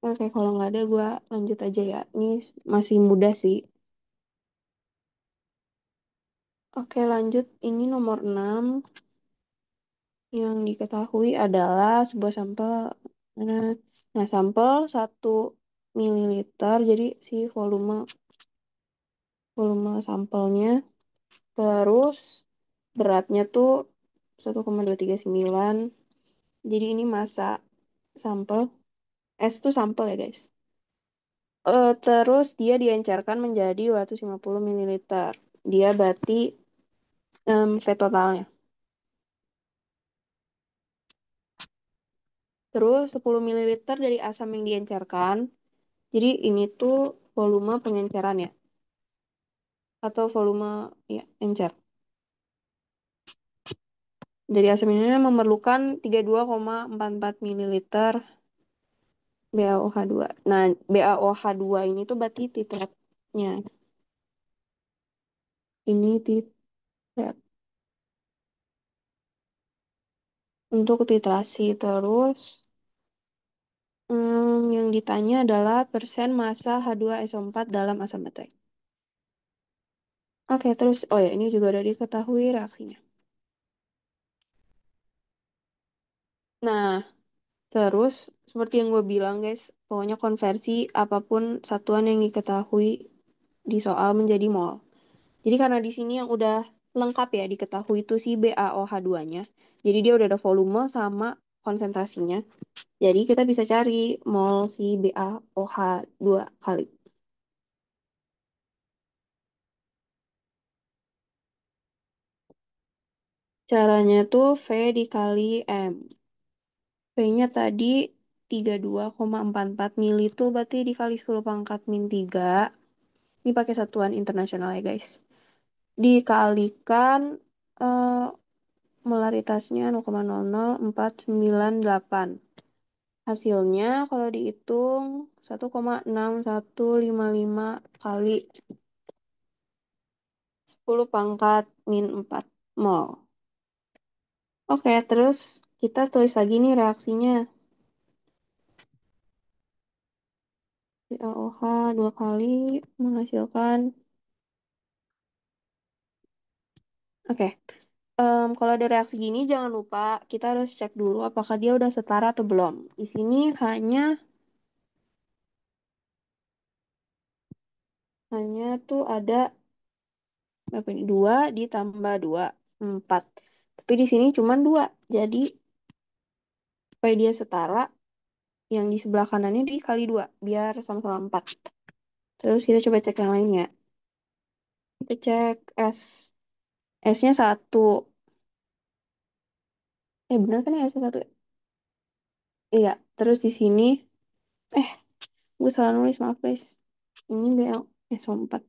Oke, kalau nggak ada gue lanjut aja ya. Ini masih mudah sih. Oke, lanjut. Ini nomor 6. Yang diketahui adalah sebuah sampel. Nah, sampel 1 mililiter. Jadi si volume volume sampelnya. Terus beratnya tuh 1,239. Jadi ini massa sampel. S itu sampel ya guys. Terus dia diencerkan menjadi 250 mililiter. Dia berarti V totalnya. Terus 10 mililiter dari asam yang diencerkan. Jadi ini tuh volume pengenceran ya. Atau volume ya, encer. Dari asam ini memerlukan 32,44 mililiter BaOH2. Nah, BaOH2 ini tuh berarti titratnya. Ini titrat. Untuk titrasi terus yang ditanya adalah persen massa H2SO4 dalam asam baterai. Oke, terus oh ya ini juga udah diketahui reaksinya. Nah, terus seperti yang gue bilang guys, pokoknya konversi apapun satuan yang diketahui di soal menjadi mol. Jadi karena di sini yang udah lengkap ya diketahui itu si BaOH2-nya. Jadi dia udah ada volume sama konsentrasinya. Jadi kita bisa cari mol si BaOH2 kali. Caranya tuh V dikali M. V-nya tadi 32,44 mili itu berarti dikali 10 pangkat min 3. Ini pakai satuan internasional ya guys. dikalikan eh, molaritasnya 0,00498. Hasilnya kalau dihitung 1,6155 kali 10 pangkat min 4 mol. Oke, terus kita tulis lagi nih reaksinya. BaOH 2 kali menghasilkan. Oke, kalau ada reaksi gini jangan lupa kita harus cek dulu apakah dia udah setara atau belum. Di sini hanya tuh ada berapa ini? 2 ditambah 2, 4. Tapi di sini cuma 2. Jadi supaya dia setara, yang di sebelah kanannya dikali 2 biar sama-sama 4. Terus kita coba cek yang lainnya. Kita cek S. S-nya 1. Bener kan ya S-nya 1? Iya, terus di sini eh gue salah nulis, maaf guys. Ini BL S4.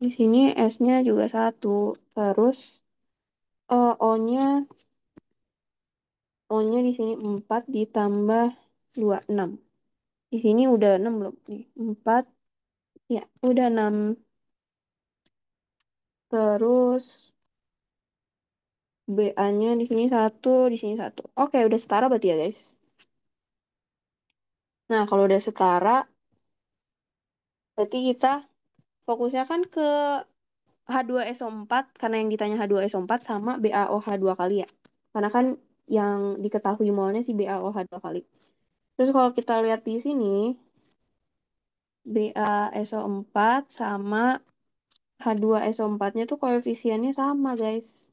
Di sini S-nya juga 1. Terus O-nya O-nya di sini 4 ditambah 2 6. Di sini udah 6 belum? Nih, 4. Ya, udah 6. Terus BA-nya di sini 1, di sini 1. Oke, udah setara berarti ya, guys. Nah, kalau udah setara, berarti kita fokusnya kan ke H2SO4, karena yang ditanya H2SO4 sama BaOH 2 kali ya. Karena kan yang diketahui molnya si BaOH 2 kali. Terus kalau kita lihat di sini, BaSO4 sama H2SO4-nya tuh koefisiennya sama, guys.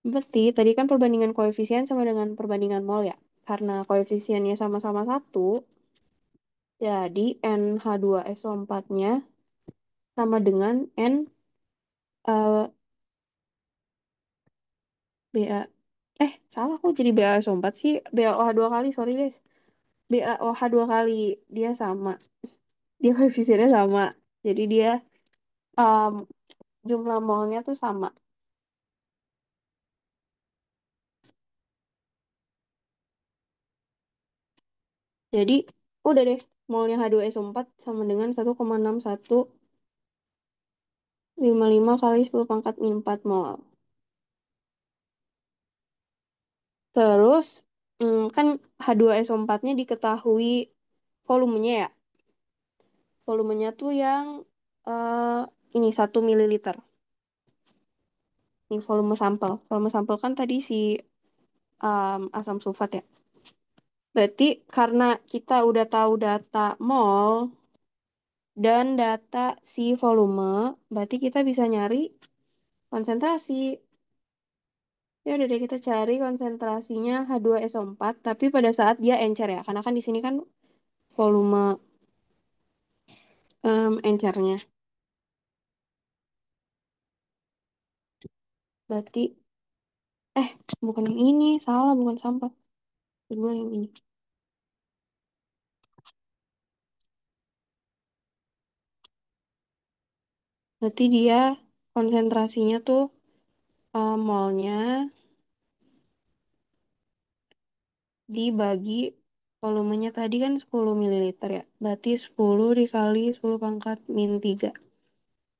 Berarti tadi kan perbandingan koefisien sama dengan perbandingan mol ya. Karena koefisiennya sama-sama 1, jadi NH2SO4-nya sama dengan N eh, BA. Salah kok jadi BaSO4 sih. BaOH 2 kali, sorry guys. BaOH 2 kali, dia sama. Dia koefisiennya sama. Jadi dia em, jumlah molnya tuh sama. Jadi udah deh, molnya H2SO4 sama dengan 1,6155 kali 10 pangkat min 4 mol. Terus kan H2SO4-nya diketahui volumenya ya. Volumenya tuh yang eh, ini 1 ml. Ini volume sampel. Volume sampel kan tadi si asam sulfat ya. Berarti karena kita udah tahu data mol dan data si volume, berarti kita bisa nyari konsentrasi. Ya udah deh, kita cari konsentrasinya H2SO4, tapi pada saat dia encer ya. Karena kan di sini kan volume encernya. Berarti, eh bukan yang ini, salah, bukan sampel. Kedua yang ini. Berarti dia konsentrasinya tuh molnya dibagi volumenya tadi kan 10 ml ya. Berarti 10 dikali 10 pangkat min 3.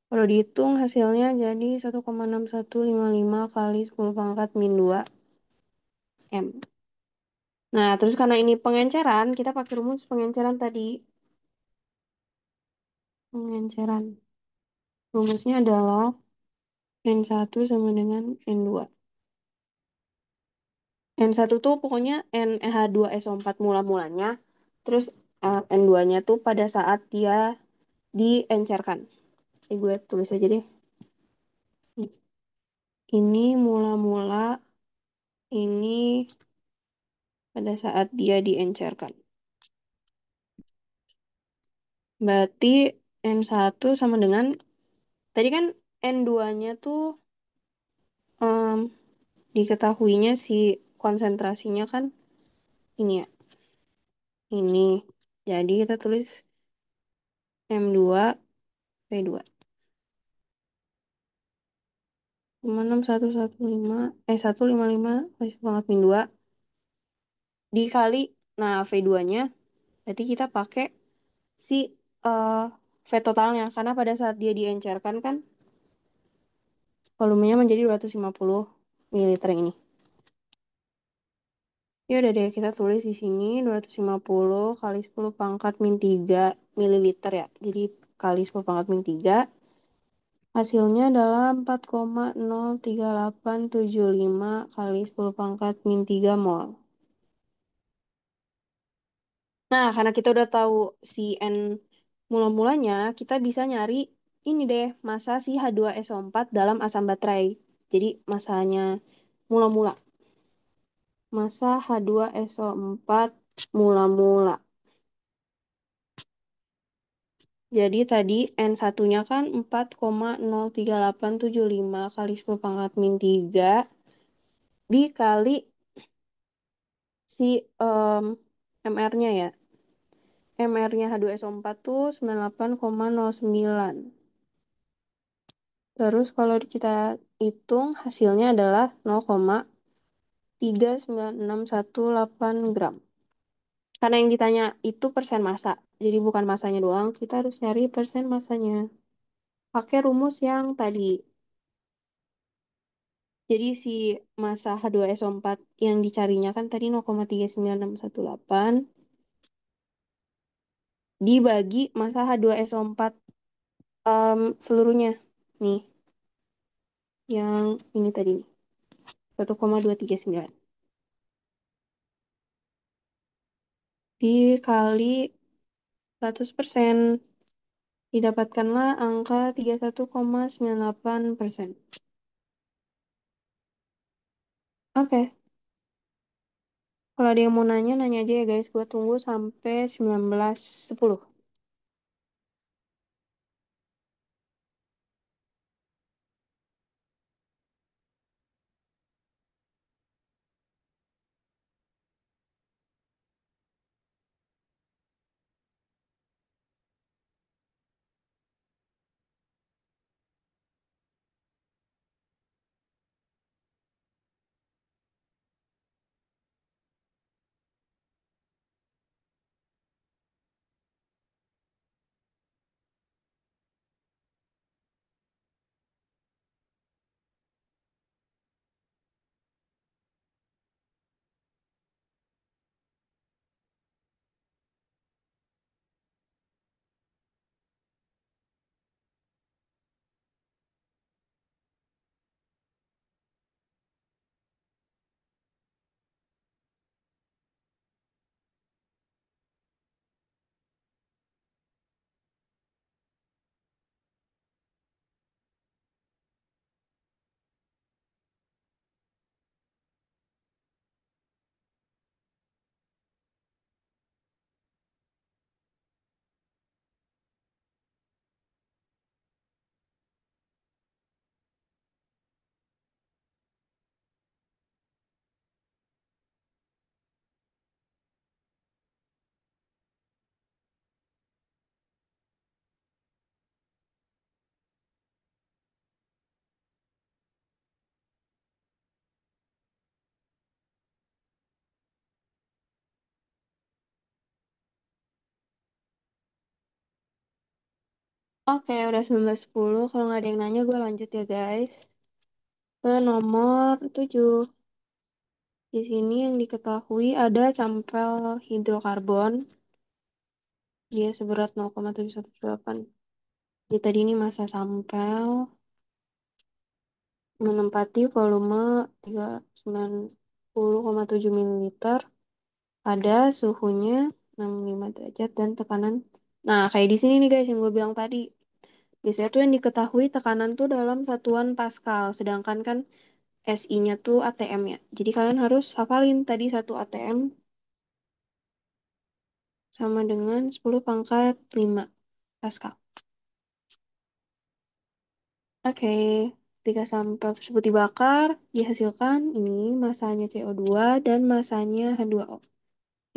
Kalau dihitung hasilnya jadi 1,6155 kali 10 pangkat min 2 M. Nah, terus karena ini pengenceran, kita pakai rumus pengenceran tadi. Pengenceran. Rumusnya adalah N1 sama dengan N2. N1 tuh pokoknya NH2SO4 mula-mulanya. Terus N2-nya tuh pada saat dia diencerkan. Gue tulis aja deh. Ini mula-mula, ini pada saat dia diencerkan. Berarti N1 sama dengan, tadi kan N2-nya tuh em, diketahuinya si konsentrasinya kan ini ya, ini. Jadi kita tulis M2 P2. 155 kali 10 pangkat min 2 dikali, nah V2-nya, berarti kita pakai si eh, V totalnya, karena pada saat dia diencerkan kan volumenya menjadi 250 mililiter ini. Ya udah deh, kita tulis di sini 250 kali 10 pangkat min 3 mililiter ya. Jadi kali 10 pangkat min 3. Hasilnya adalah 4,03875 kali 10 pangkat min 3 mol. Nah, karena kita udah tahu si N mula-mulanya, kita bisa nyari ini deh, massa si H2SO4 dalam asam baterai. Jadi masanya mula-mula. Massa H2SO4 mula-mula. Jadi tadi N1-nya kan 4,03875 kali 10 pangkat min 3 dikali si MR-nya ya. MR-nya H2SO4 tuh 98,09. Terus kalau kita hitung hasilnya adalah 0,39618 gram. Karena yang ditanya itu persen massa. Jadi bukan masanya doang, kita harus nyari persen massanya. Pakai rumus yang tadi. Jadi si massa H2SO4 yang dicarinya kan tadi 0,39618 dibagi massa H2SO4 seluruhnya. Nih, yang ini tadi nih. 1,239 dikali 100%, didapatkanlah angka 31,98%. Oke, kalau ada yang mau nanya, nanya aja ya guys. Gue tunggu sampai 19.10. Oke, udah 19.10. Kalau nggak ada yang nanya, gue lanjut ya guys. Ke nomor 7. Di sini yang diketahui ada sampel hidrokarbon. Dia seberat 0,718. Jadi tadi ini massa sampel menempati volume 390,7 ml. Ada suhunya 65 derajat dan tekanan. Nah, kayak di sini nih guys yang gue bilang tadi. Biasanya tuh yang diketahui tekanan tuh dalam satuan Pascal. Sedangkan kan SI-nya tuh ATM ya. Jadi kalian harus hafalin tadi 1 ATM sama dengan 10 pangkat 5 Pascal. Oke, ketika sampel tersebut dibakar, dihasilkan ini masanya CO2 dan masanya H2O.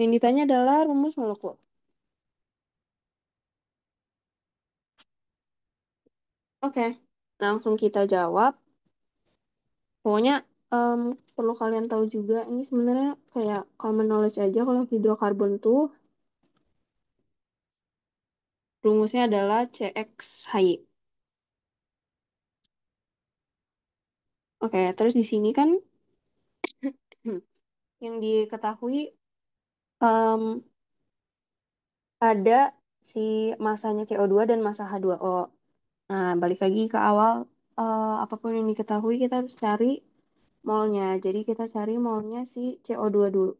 Yang ditanya adalah rumus molekul. Oke, langsung kita jawab. Pokoknya em, perlu kalian tahu juga, ini sebenarnya kayak common knowledge aja kalau hidrokarbon tuh rumusnya adalah CXHY. Oke, terus di sini kan yang diketahui em, ada si masanya CO2 dan massa H2O. Nah, balik lagi ke awal, apapun yang diketahui kita harus cari molnya. Jadi kita cari molnya si CO2 dulu.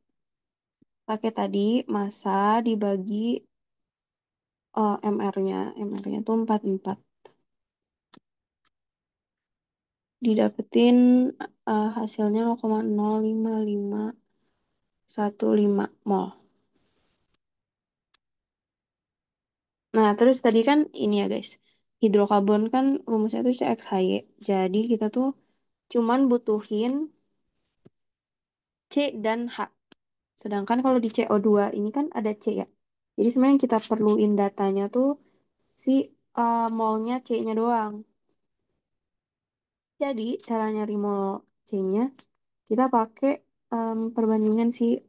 Pakai tadi massa dibagi MR-nya. MR-nya tuh 44. Didapetin hasilnya 0,05515 mol. Nah, terus tadi kan ini ya guys. Hidrokarbon kan rumusnya tuh CXHY. Jadi kita tuh cuman butuhin C dan H. Sedangkan kalau di CO2 ini kan ada C ya. Jadi sebenarnya yang kita perluin datanya tuh si molnya C-nya doang. Jadi cara nyari mol C-nya kita pakai perbandingan si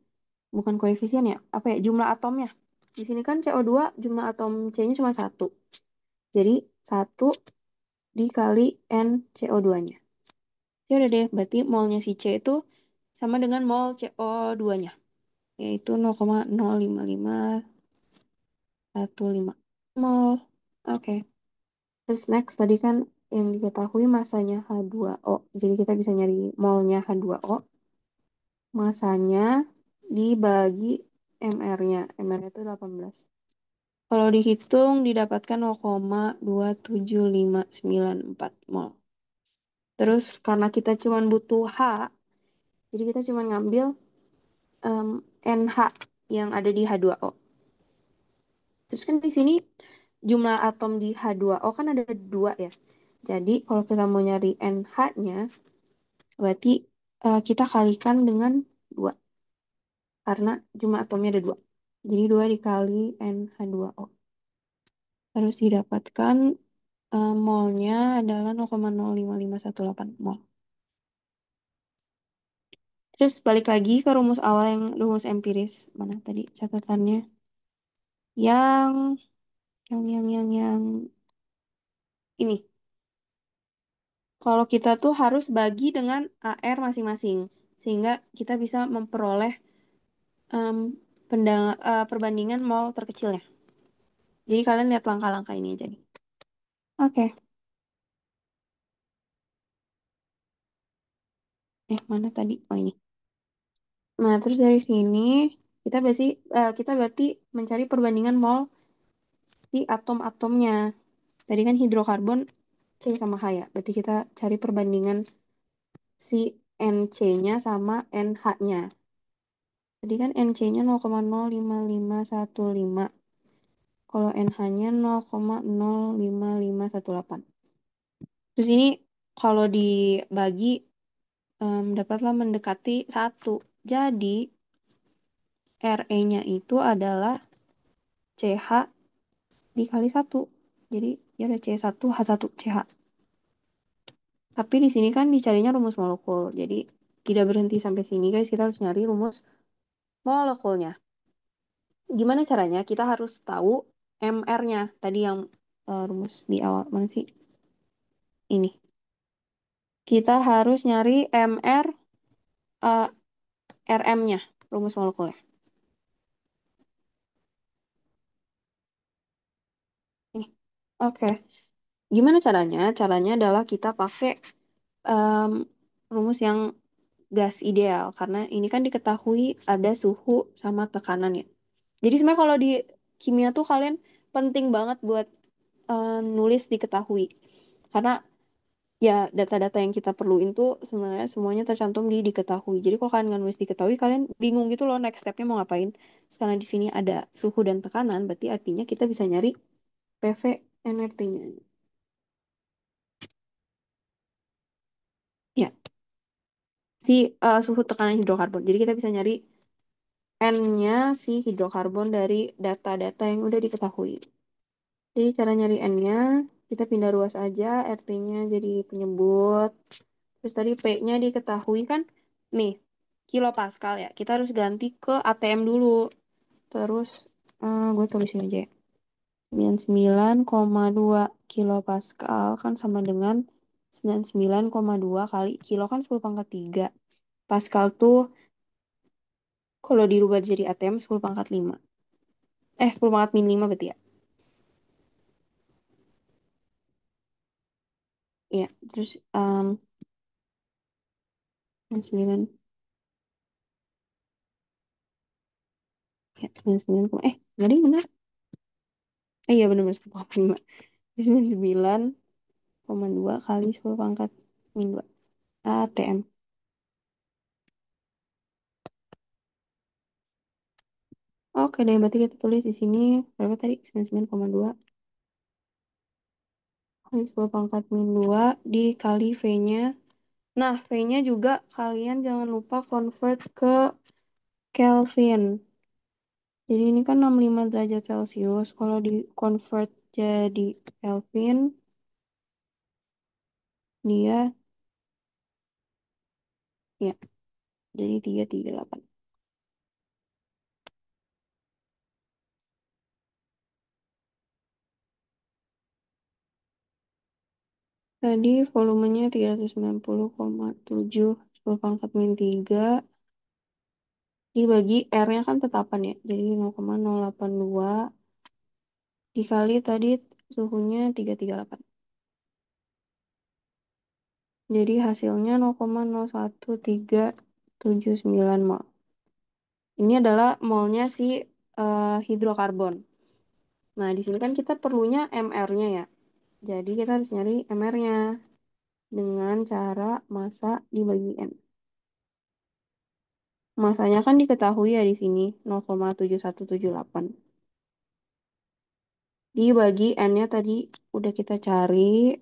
bukan koefisien ya, apa ya, jumlah atomnya. Di sini kan CO2 jumlah atom C-nya cuma satu. Jadi satu dikali N CO2-nya. Ya udah deh, berarti molnya si C itu sama dengan mol CO2-nya, yaitu 0,05515 mol. Oke. Terus next tadi kan yang diketahui masanya H2O. Jadi kita bisa nyari molnya H2O. Masanya dibagi MR-nya. MR itu 18. Kalau dihitung didapatkan 0,27594 mol. Terus karena kita cuma butuh H, jadi kita cuma ngambil NH yang ada di H2O. Terus kan di sini jumlah atom di H2O kan ada dua ya. Jadi kalau kita mau nyari NH-nya, berarti kita kalikan dengan 2. Karena jumlah atomnya ada 2. Jadi 2 dikali NH2O. Harus didapatkan molnya adalah 0,05518 mol. Terus balik lagi ke rumus awal yang rumus empiris. Mana tadi catatannya? Yang yang ini. Kalau kita tuh harus bagi dengan AR masing-masing. Sehingga kita bisa memperoleh em, perbandingan mol terkecilnya. Jadi kalian lihat langkah-langkah ini aja nih. Oke. Mana tadi? Oh ini. Nah, terus dari sini kita berarti mencari perbandingan mol di atom-atomnya. Tadi kan hidrokarbon C sama H ya. Berarti kita cari perbandingan si NC-nya sama NH-nya. Tadi kan NC-nya 0,05515. Kalau NH-nya 0,05518. Terus ini kalau dibagi dapatlah mendekati 1. Jadi Re-nya itu adalah CH dikali 1. Jadi ya ada C1H1CH. Tapi di sini kan dicarinya rumus molekul. Jadi tidak berhenti sampai sini guys, kita harus nyari rumus molekulnya. Gimana caranya? Kita harus tahu MR-nya. Tadi yang rumus di awal mana sih? Ini. Kita harus nyari MR eh, RM-nya, rumus molekulnya. Ini. Oke. Gimana caranya? Caranya adalah kita pakai em, rumus yang gas ideal karena ini kan diketahui ada suhu sama tekanan ya. Jadi sebenarnya kalau di kimia tuh kalian penting banget buat nulis diketahui. Karena ya data-data yang kita perluin tuh sebenarnya semuanya tercantum di diketahui. Jadi kalau kalian nggak nulis diketahui, kalian bingung gitu loh next stepnya mau ngapain. Terus karena di sini ada suhu dan tekanan, berarti artinya kita bisa nyari PV NRT-nya. Ya, si suhu tekanan hidrokarbon. Jadi kita bisa nyari N-nya si hidrokarbon dari data-data yang udah diketahui. Jadi cara nyari N-nya, kita pindah ruas aja, RT-nya jadi penyebut. Terus tadi P-nya diketahui kan, nih, kilopascal ya. Kita harus ganti ke ATM dulu. Terus, gue tulisin aja ya. 99,2 kilopascal kan sama dengan 99,2 kali kilo kan 10 pangkat 3. Pascal tuh kalau dirubah jadi ATM 10 pangkat 5. 10 pangkat min 5 berarti ya. Iya, terus 9, ya 99, nggak ada yang benar. Iya benar-benar 10 pangkat 5. 99,2 kali 10 pangkat min 2. ATM. Oke deh, berarti kita tulis di sini berapa tadi? 99,2 kali 10 pangkat min 2 dikali V-nya. Nah, V-nya juga kalian jangan lupa convert ke Kelvin. Jadi ini kan 65 derajat Celcius. Kalau di convert jadi Kelvin, dia ya jadi 338. Tadi volumenya 390,7 10 pangkat min 3 dibagi R-nya kan tetapan ya. Jadi 0,082 dikali tadi suhunya 338. Jadi hasilnya 0,01379 mol. Ini adalah molnya si hidrokarbon. Nah, di sini kan kita perlunya MR-nya ya. Jadi kita harus nyari MR-nya dengan cara massa dibagi N. Masanya kan diketahui ya di sini 0,7178. Dibagi N-nya tadi udah kita cari.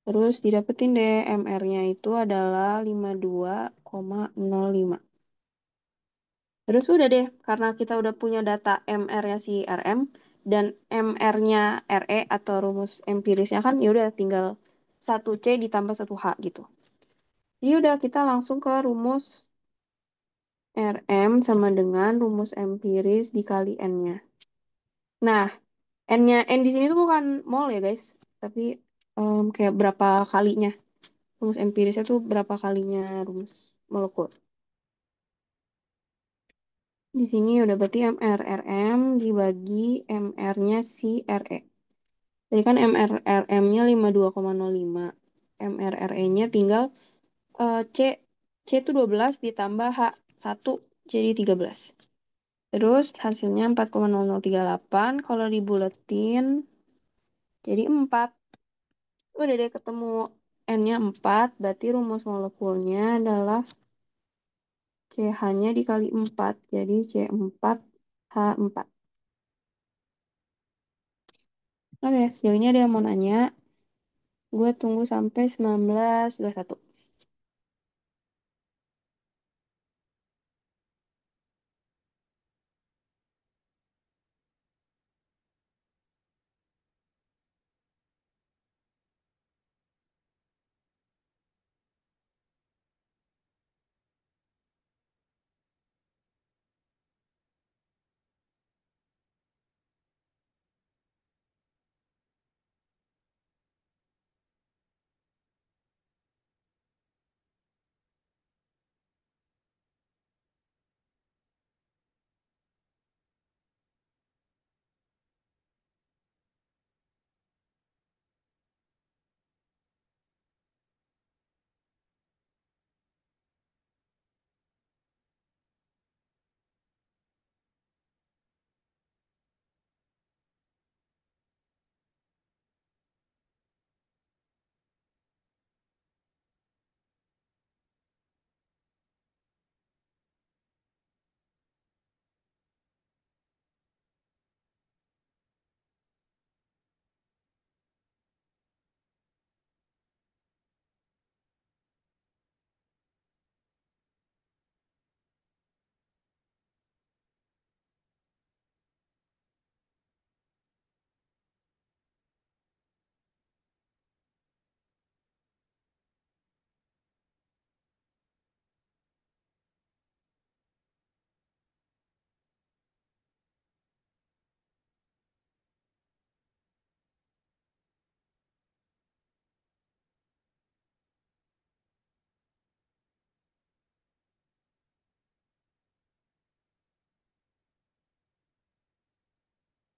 Terus didapetin deh MR-nya itu adalah 52,05. Terus udah deh, karena kita udah punya data MR-nya si RM dan MR-nya RE atau rumus empirisnya kan ya udah tinggal 1C ditambah 1H gitu. Jadi udah kita langsung ke rumus RM sama dengan rumus empiris dikali N-nya. Nah, N di sini tuh bukan mol ya guys, tapi kayak berapa kalinya. Rumus empirisnya tuh berapa kalinya rumus molekul. Di sini udah berarti MR RM dibagi MR-nya si RE. Jadi kan MR RM-nya 52,05. MR RE-nya tinggal C. C itu 12 ditambah H 1 jadi 13. Terus hasilnya 4,0038. Kalau dibuletin jadi 4. Udah deh ketemu N-nya 4. Berarti rumus molekulnya adalah CH-nya dikali 4. Jadi C4H4. Oke, sejauh ini ada yang mau nanya. Gue tunggu sampai 19:21.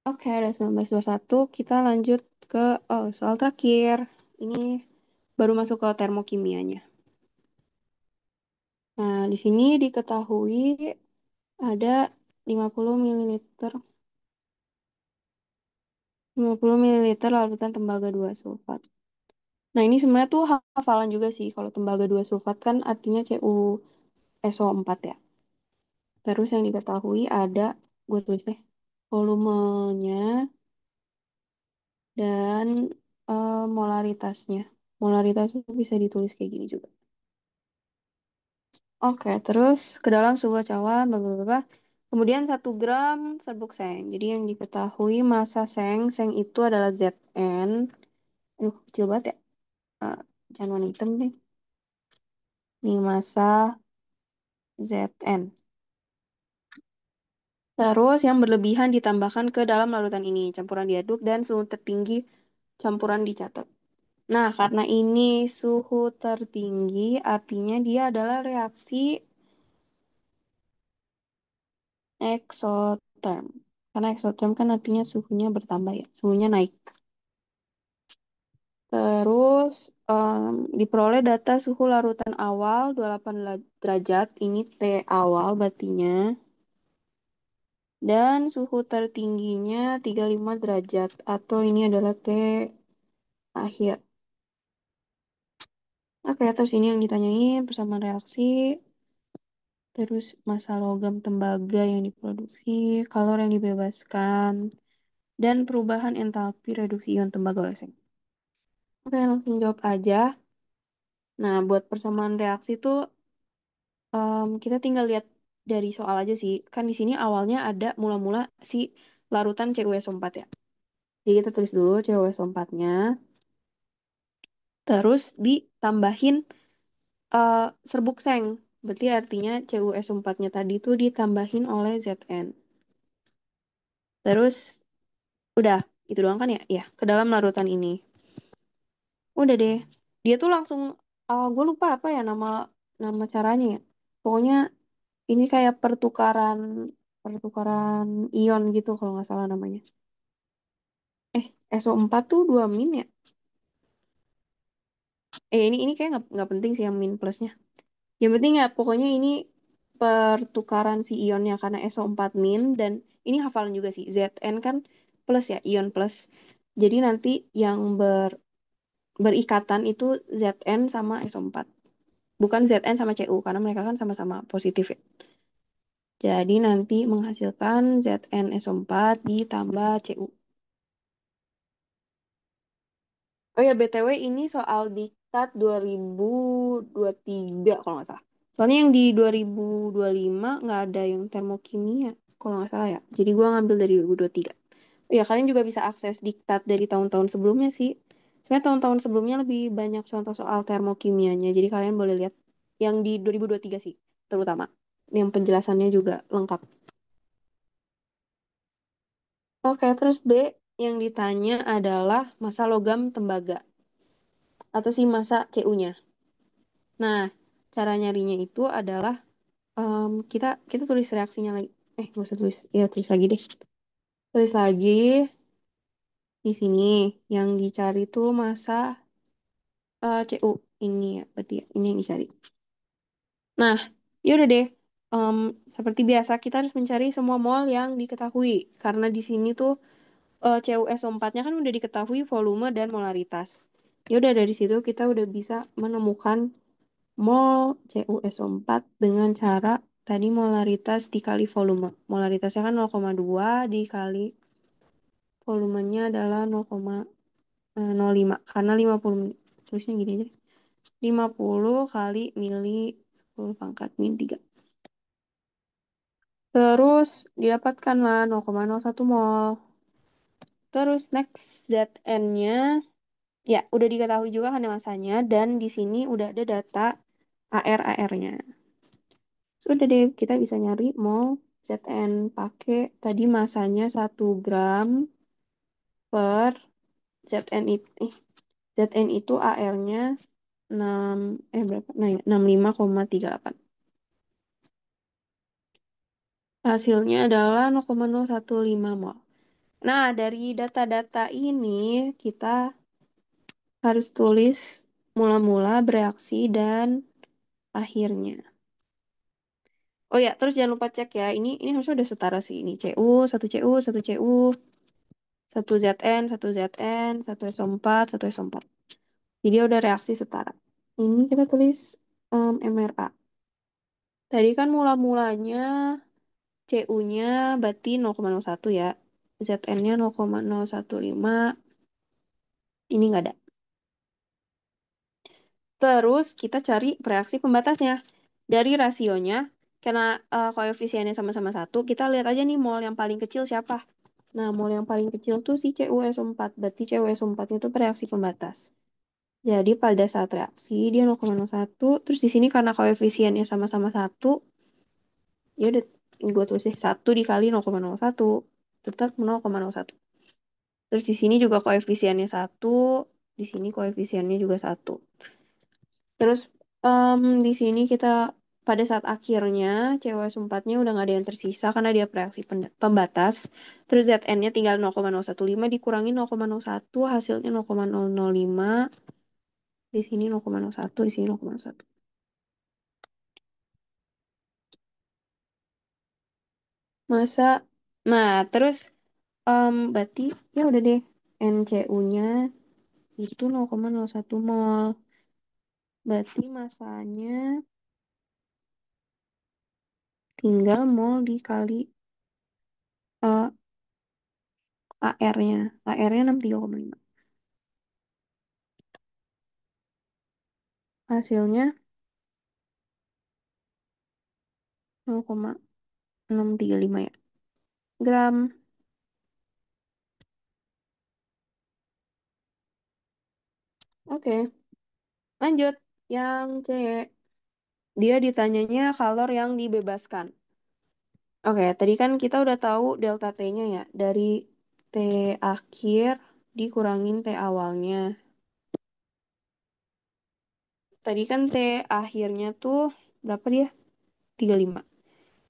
Oke, ada 1921. Kita lanjut ke soal terakhir. Ini baru masuk ke termokimianya. Nah, di sini diketahui ada 50 mililiter 50 mililiter larutan tembaga 2 sulfat. Nah, ini sebenarnya tuh hafalan juga sih. Kalau tembaga 2 sulfat kan artinya CuSO4 ya. Terus yang diketahui ada, gue tulis deh, volumenya dan molaritasnya. Molaritas itu bisa ditulis kayak gini juga. Oke, terus ke dalam sebuah cawan, bla bla bla, bla. Kemudian 1 gram serbuk seng. Jadi yang diketahui massa seng itu adalah Zn. Kecil banget ya. Eh, jangan warna hitam deh. Nih massa Zn. Terus yang berlebihan ditambahkan ke dalam larutan ini. Campuran diaduk dan suhu tertinggi campuran dicatat. Nah, karena ini suhu tertinggi, artinya dia adalah reaksi eksotherm. Karena eksotherm kan artinya suhunya bertambah ya, suhunya naik. Terus diperoleh data suhu larutan awal 28 derajat, ini T awal berartinya. Dan suhu tertingginya 35 derajat, atau ini adalah T akhir. Oke, terus ini yang ditanyain persamaan reaksi, terus massa logam tembaga yang diproduksi, kalor yang dibebaskan, dan perubahan entalpi reduksi ion tembaga oleh seng. Oke, langsung jawab aja. Nah, buat persamaan reaksi tuh kita tinggal lihat dari soal aja sih. Kan di sini awalnya ada mula-mula si larutan CuSO4 ya. Jadi kita tulis dulu CuSO4-nya, terus ditambahin serbuk seng. Berarti artinya CuSO4-nya tadi tuh ditambahin oleh Zn. Terus udah, itu doang kan ya? Ya, ke dalam larutan ini. Udah deh. Dia tuh langsung, gue lupa apa ya nama nama caranya ya. Pokoknya ini kayak pertukaran pertukaran ion gitu kalau nggak salah namanya. SO4 tuh 2 min ya? Ini kayak nggak penting sih yang min plusnya. Yang penting ya pokoknya ini pertukaran si ionnya karena SO4 min dan ini hafalan juga sih. Zn kan plus ya, ion plus. Jadi nanti yang berikatan itu Zn sama SO4. Bukan Zn sama Cu karena mereka kan sama-sama positif ya. Jadi nanti menghasilkan ZnSO4 ditambah Cu. Oh ya, BTW ini soal diktat 2023 kalau nggak salah. Soalnya yang di 2025 nggak ada yang termokimia kalau nggak salah ya. Jadi gua ngambil dari 2023. Oh ya, kalian juga bisa akses diktat dari tahun-tahun sebelumnya sih. Sebenarnya tahun-tahun sebelumnya lebih banyak contoh soal termokimianya. Jadi kalian boleh lihat yang di 2023 sih, terutama. Yang penjelasannya juga lengkap. Oke, terus B yang ditanya adalah massa logam tembaga atau si massa Cu-nya. Nah, cara nyarinya itu adalah kita kita tulis reaksinya lagi. Nggak usah tulis. Ya, tulis lagi deh. Tulis lagi di sini. Yang dicari tuh massa Cu. Ini ya, berarti ya, ini yang dicari. Nah, ya udah deh. Em, Seperti biasa kita harus mencari semua mol yang diketahui karena di sini tuh CuSO4-nya kan udah diketahui volume dan molaritas. Ya udah dari situ kita udah bisa menemukan mol CuSO4 dengan cara tadi molaritas dikali volume. Molaritasnya kan 0,2 dikali volumenya adalah 0,05 karena 50 terusnya gini aja. 50 kali mili 10 pangkat min 3. Terus didapatkanlah 0,01 mol. Terus next Zn-nya ya, udah diketahui juga kan masanya dan di sini udah ada data AR-AR-nya. Sudah deh, kita bisa nyari mol Zn pakai tadi masanya 1 gram per Zn itu Zn itu AR-nya 6 berapa? Nah, ya, 65,38. Hasilnya adalah 0,015 mol. Nah, dari data-data ini kita harus tulis mula-mula, bereaksi, dan akhirnya. Oh ya, terus jangan lupa cek ya. Ini harusnya udah setara sih. Ini CU, satu CU, satu CU, satu ZN, satu ZN, satu SO4, satu SO4. Jadi udah reaksi setara. Ini kita tulis MRA. Tadi kan mula-mulanya CU-nya berarti 0,01 ya. ZN-nya 0,015. Ini nggak ada. Terus kita cari reaksi pembatasnya. Dari rasionya, karena koefisiennya sama-sama satu, kita lihat aja nih mol yang paling kecil siapa. Nah, mol yang paling kecil tuh si CuSO4. Berarti CuSO4 itu reaksi pembatas. Jadi pada saat reaksi dia 0,01. Terus di sini karena koefisiennya sama-sama satu, ya udah gue tulis deh 1 dikali 0,01. Tetap 0,01. Terus di sini juga koefisiennya satu, di sini koefisiennya juga satu. Terus di sini kita pada saat akhirnya COS4-nya udah nggak ada yang tersisa karena dia reaksi pembatas. Terus ZN-nya tinggal 0,015 dikurangi 0,01 hasilnya 0,005. Di sini 0,01, di sini 0,01. Masa, nah terus berarti ya udah deh NCU-nya itu 0,01 mol. Berarti masanya tinggal mol dikali eh, AR-nya. AR-nya 63,5. Hasilnya 0,635 ya. Gram. Oke, lanjut. Yang C. Dia ditanyanya kalor yang dibebaskan. Oke, tadi kan kita udah tahu delta T-nya ya. Dari T akhir dikurangin T awalnya. Tadi kan T akhirnya tuh berapa dia? 35.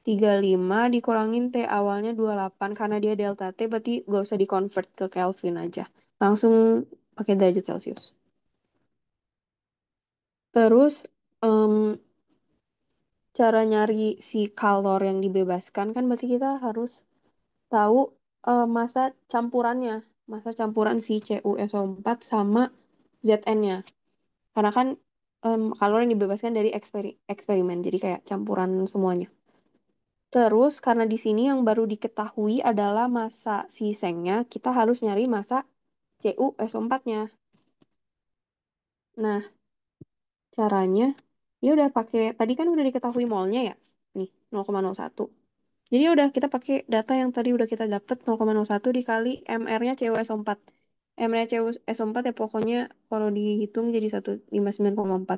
35 dikurangin T awalnya 28 karena dia delta T berarti gak usah di-convert ke Kelvin aja. Langsung pakai derajat Celcius. Terus cara nyari si kalor yang dibebaskan kan berarti kita harus tahu massa campurannya. Massa campuran si CuSO4 sama Zn-nya. Karena kan kalor yang dibebaskan dari eksperimen. Jadi kayak campuran semuanya. Terus karena di sini yang baru diketahui adalah massa si sengnya, kita harus nyari massa CuSO4-nya. Nah, caranya ya udah pakai tadi kan udah diketahui molnya ya. Nih, 0,01. Jadi ya udah kita pakai data yang tadi udah kita dapat 0,01 dikali MR-nya CuSO4. MR-nya CuSO4 ya pokoknya kalau dihitung jadi 159,4.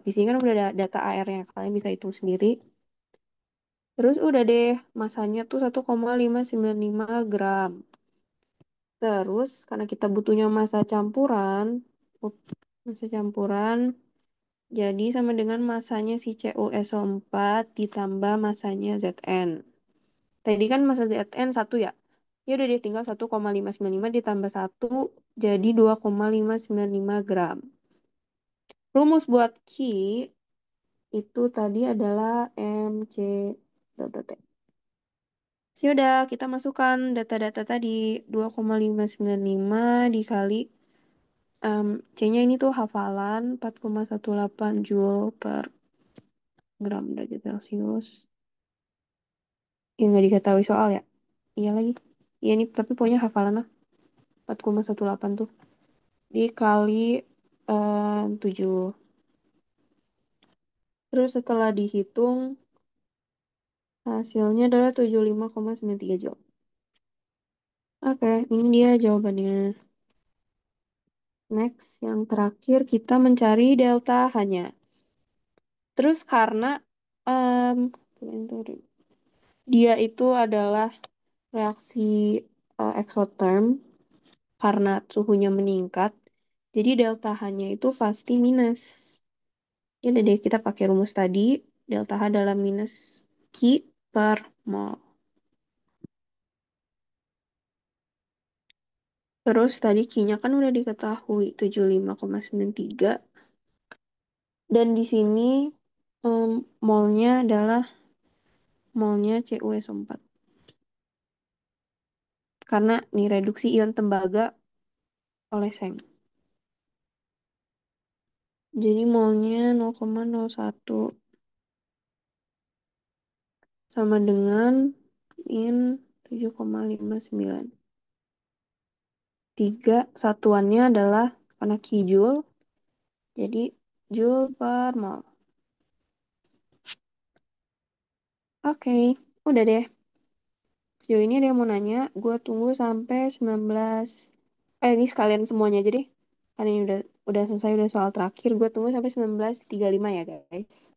Di sini kan udah ada data AR-nya. Kalian bisa hitung sendiri. Terus udah deh, masanya tuh 1,595 gram. Terus, karena kita butuhnya massa campuran, jadi sama dengan masanya si CuSO4 ditambah masanya Zn. Tadi kan massa Zn 1 ya? Ya udah dia tinggal 1,595 ditambah satu jadi 2,595 gram. Rumus buat Q itu tadi adalah MC delta T. Sudah, kita masukkan data-data tadi 2,595 dikali C-nya ini tuh hafalan 4,18 Joule per gram derajat Celcius. Yang nggak diketahui soal ya? Iya lagi. Iya ini tapi pokoknya hafalan lah. 4,18 tuh. Dikali 7. Terus setelah dihitung, hasilnya adalah 75,93 Joule. Oke, ini dia jawabannya. Next, yang terakhir kita mencari delta hanya. Terus karena em, dia itu adalah reaksi exotherm karena suhunya meningkat, jadi delta H-nya itu pasti minus. Ya udah deh, kita pakai rumus tadi, delta H adalah minus Q per mol. Terus tadi key-nya kan udah diketahui 75,93. Dan di sini mall-nya adalah mall-nya CUS4. Karena nih reduksi ion tembaga oleh seng. Jadi mol-nya 0,01 sama dengan in 7,59. 3 satuannya adalah karena kijoule, jadi joule per mol. Oke, udah deh. Sejauh ini ada yang mau nanya, gue tunggu sampai 19. Ini sekalian semuanya aja deh. Karena ini udah selesai, udah soal terakhir. Gue tunggu sampai 19.35 ya guys.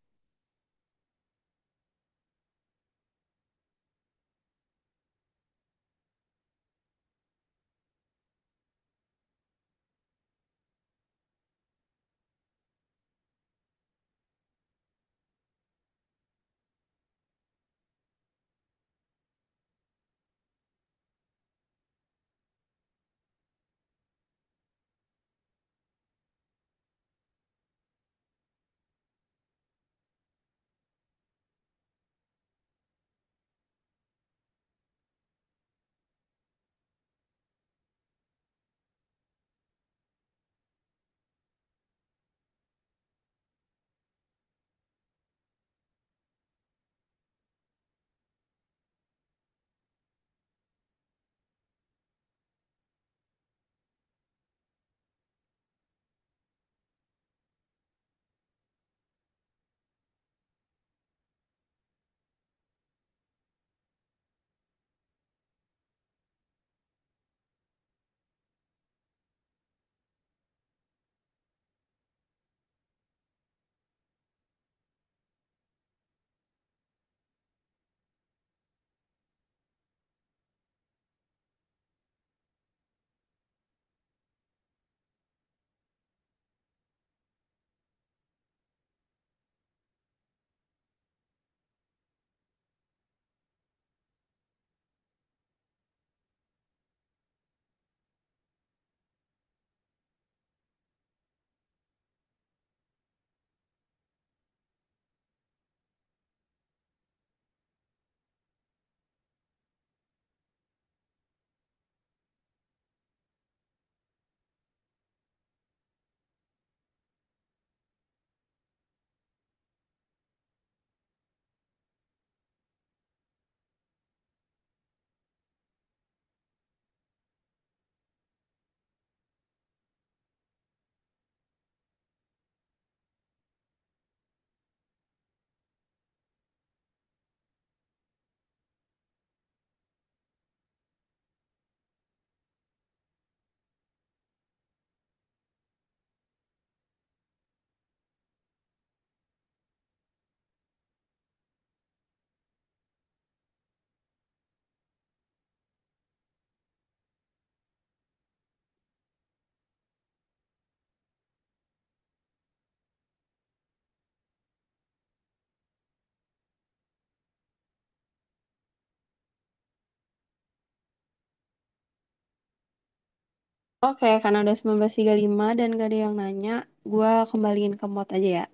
Oke, karena udah 19.35 dan gak ada yang nanya, gue kembaliin ke mod aja ya.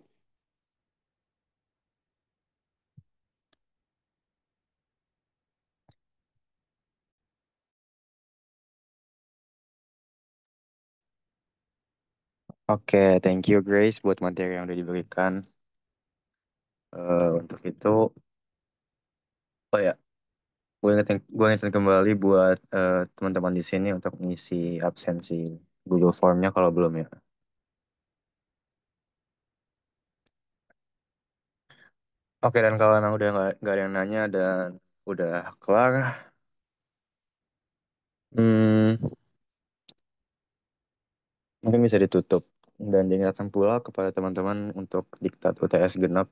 Oke, thank you Grace buat materi yang udah diberikan. Untuk itu, oh ya, gue ingetin kembali buat teman-teman di sini untuk ngisi absensi Google Formnya kalau belum ya. Oke, dan kalau emang udah nggak ada yang nanya dan udah kelar, hmm, mungkin bisa ditutup. Dan diingatkan pula kepada teman-teman untuk diktat UTS genap,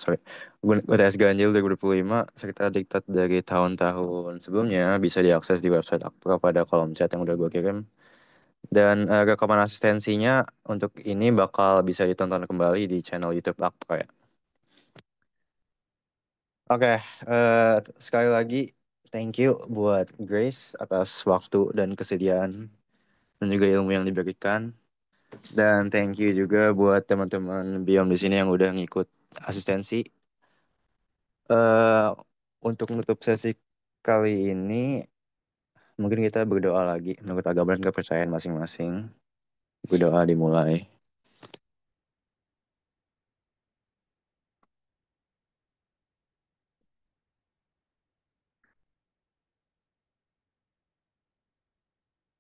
sorry. UTS ganjil 2025 serta diktat dari tahun-tahun sebelumnya bisa diakses di website Akpra pada kolom chat yang udah gue kirim. Dan rekaman asistensinya untuk ini bakal bisa ditonton kembali di channel YouTube Akpra ya. Oke, sekali lagi thank you buat Grace atas waktu dan kesediaan dan juga ilmu yang diberikan. Dan thank you juga buat teman-teman Biom di sini yang udah ngikut asistensi. eh untuk menutup sesi kali ini, mungkin kita berdoa lagi menurut agama dan kepercayaan masing-masing. Berdoa dimulai.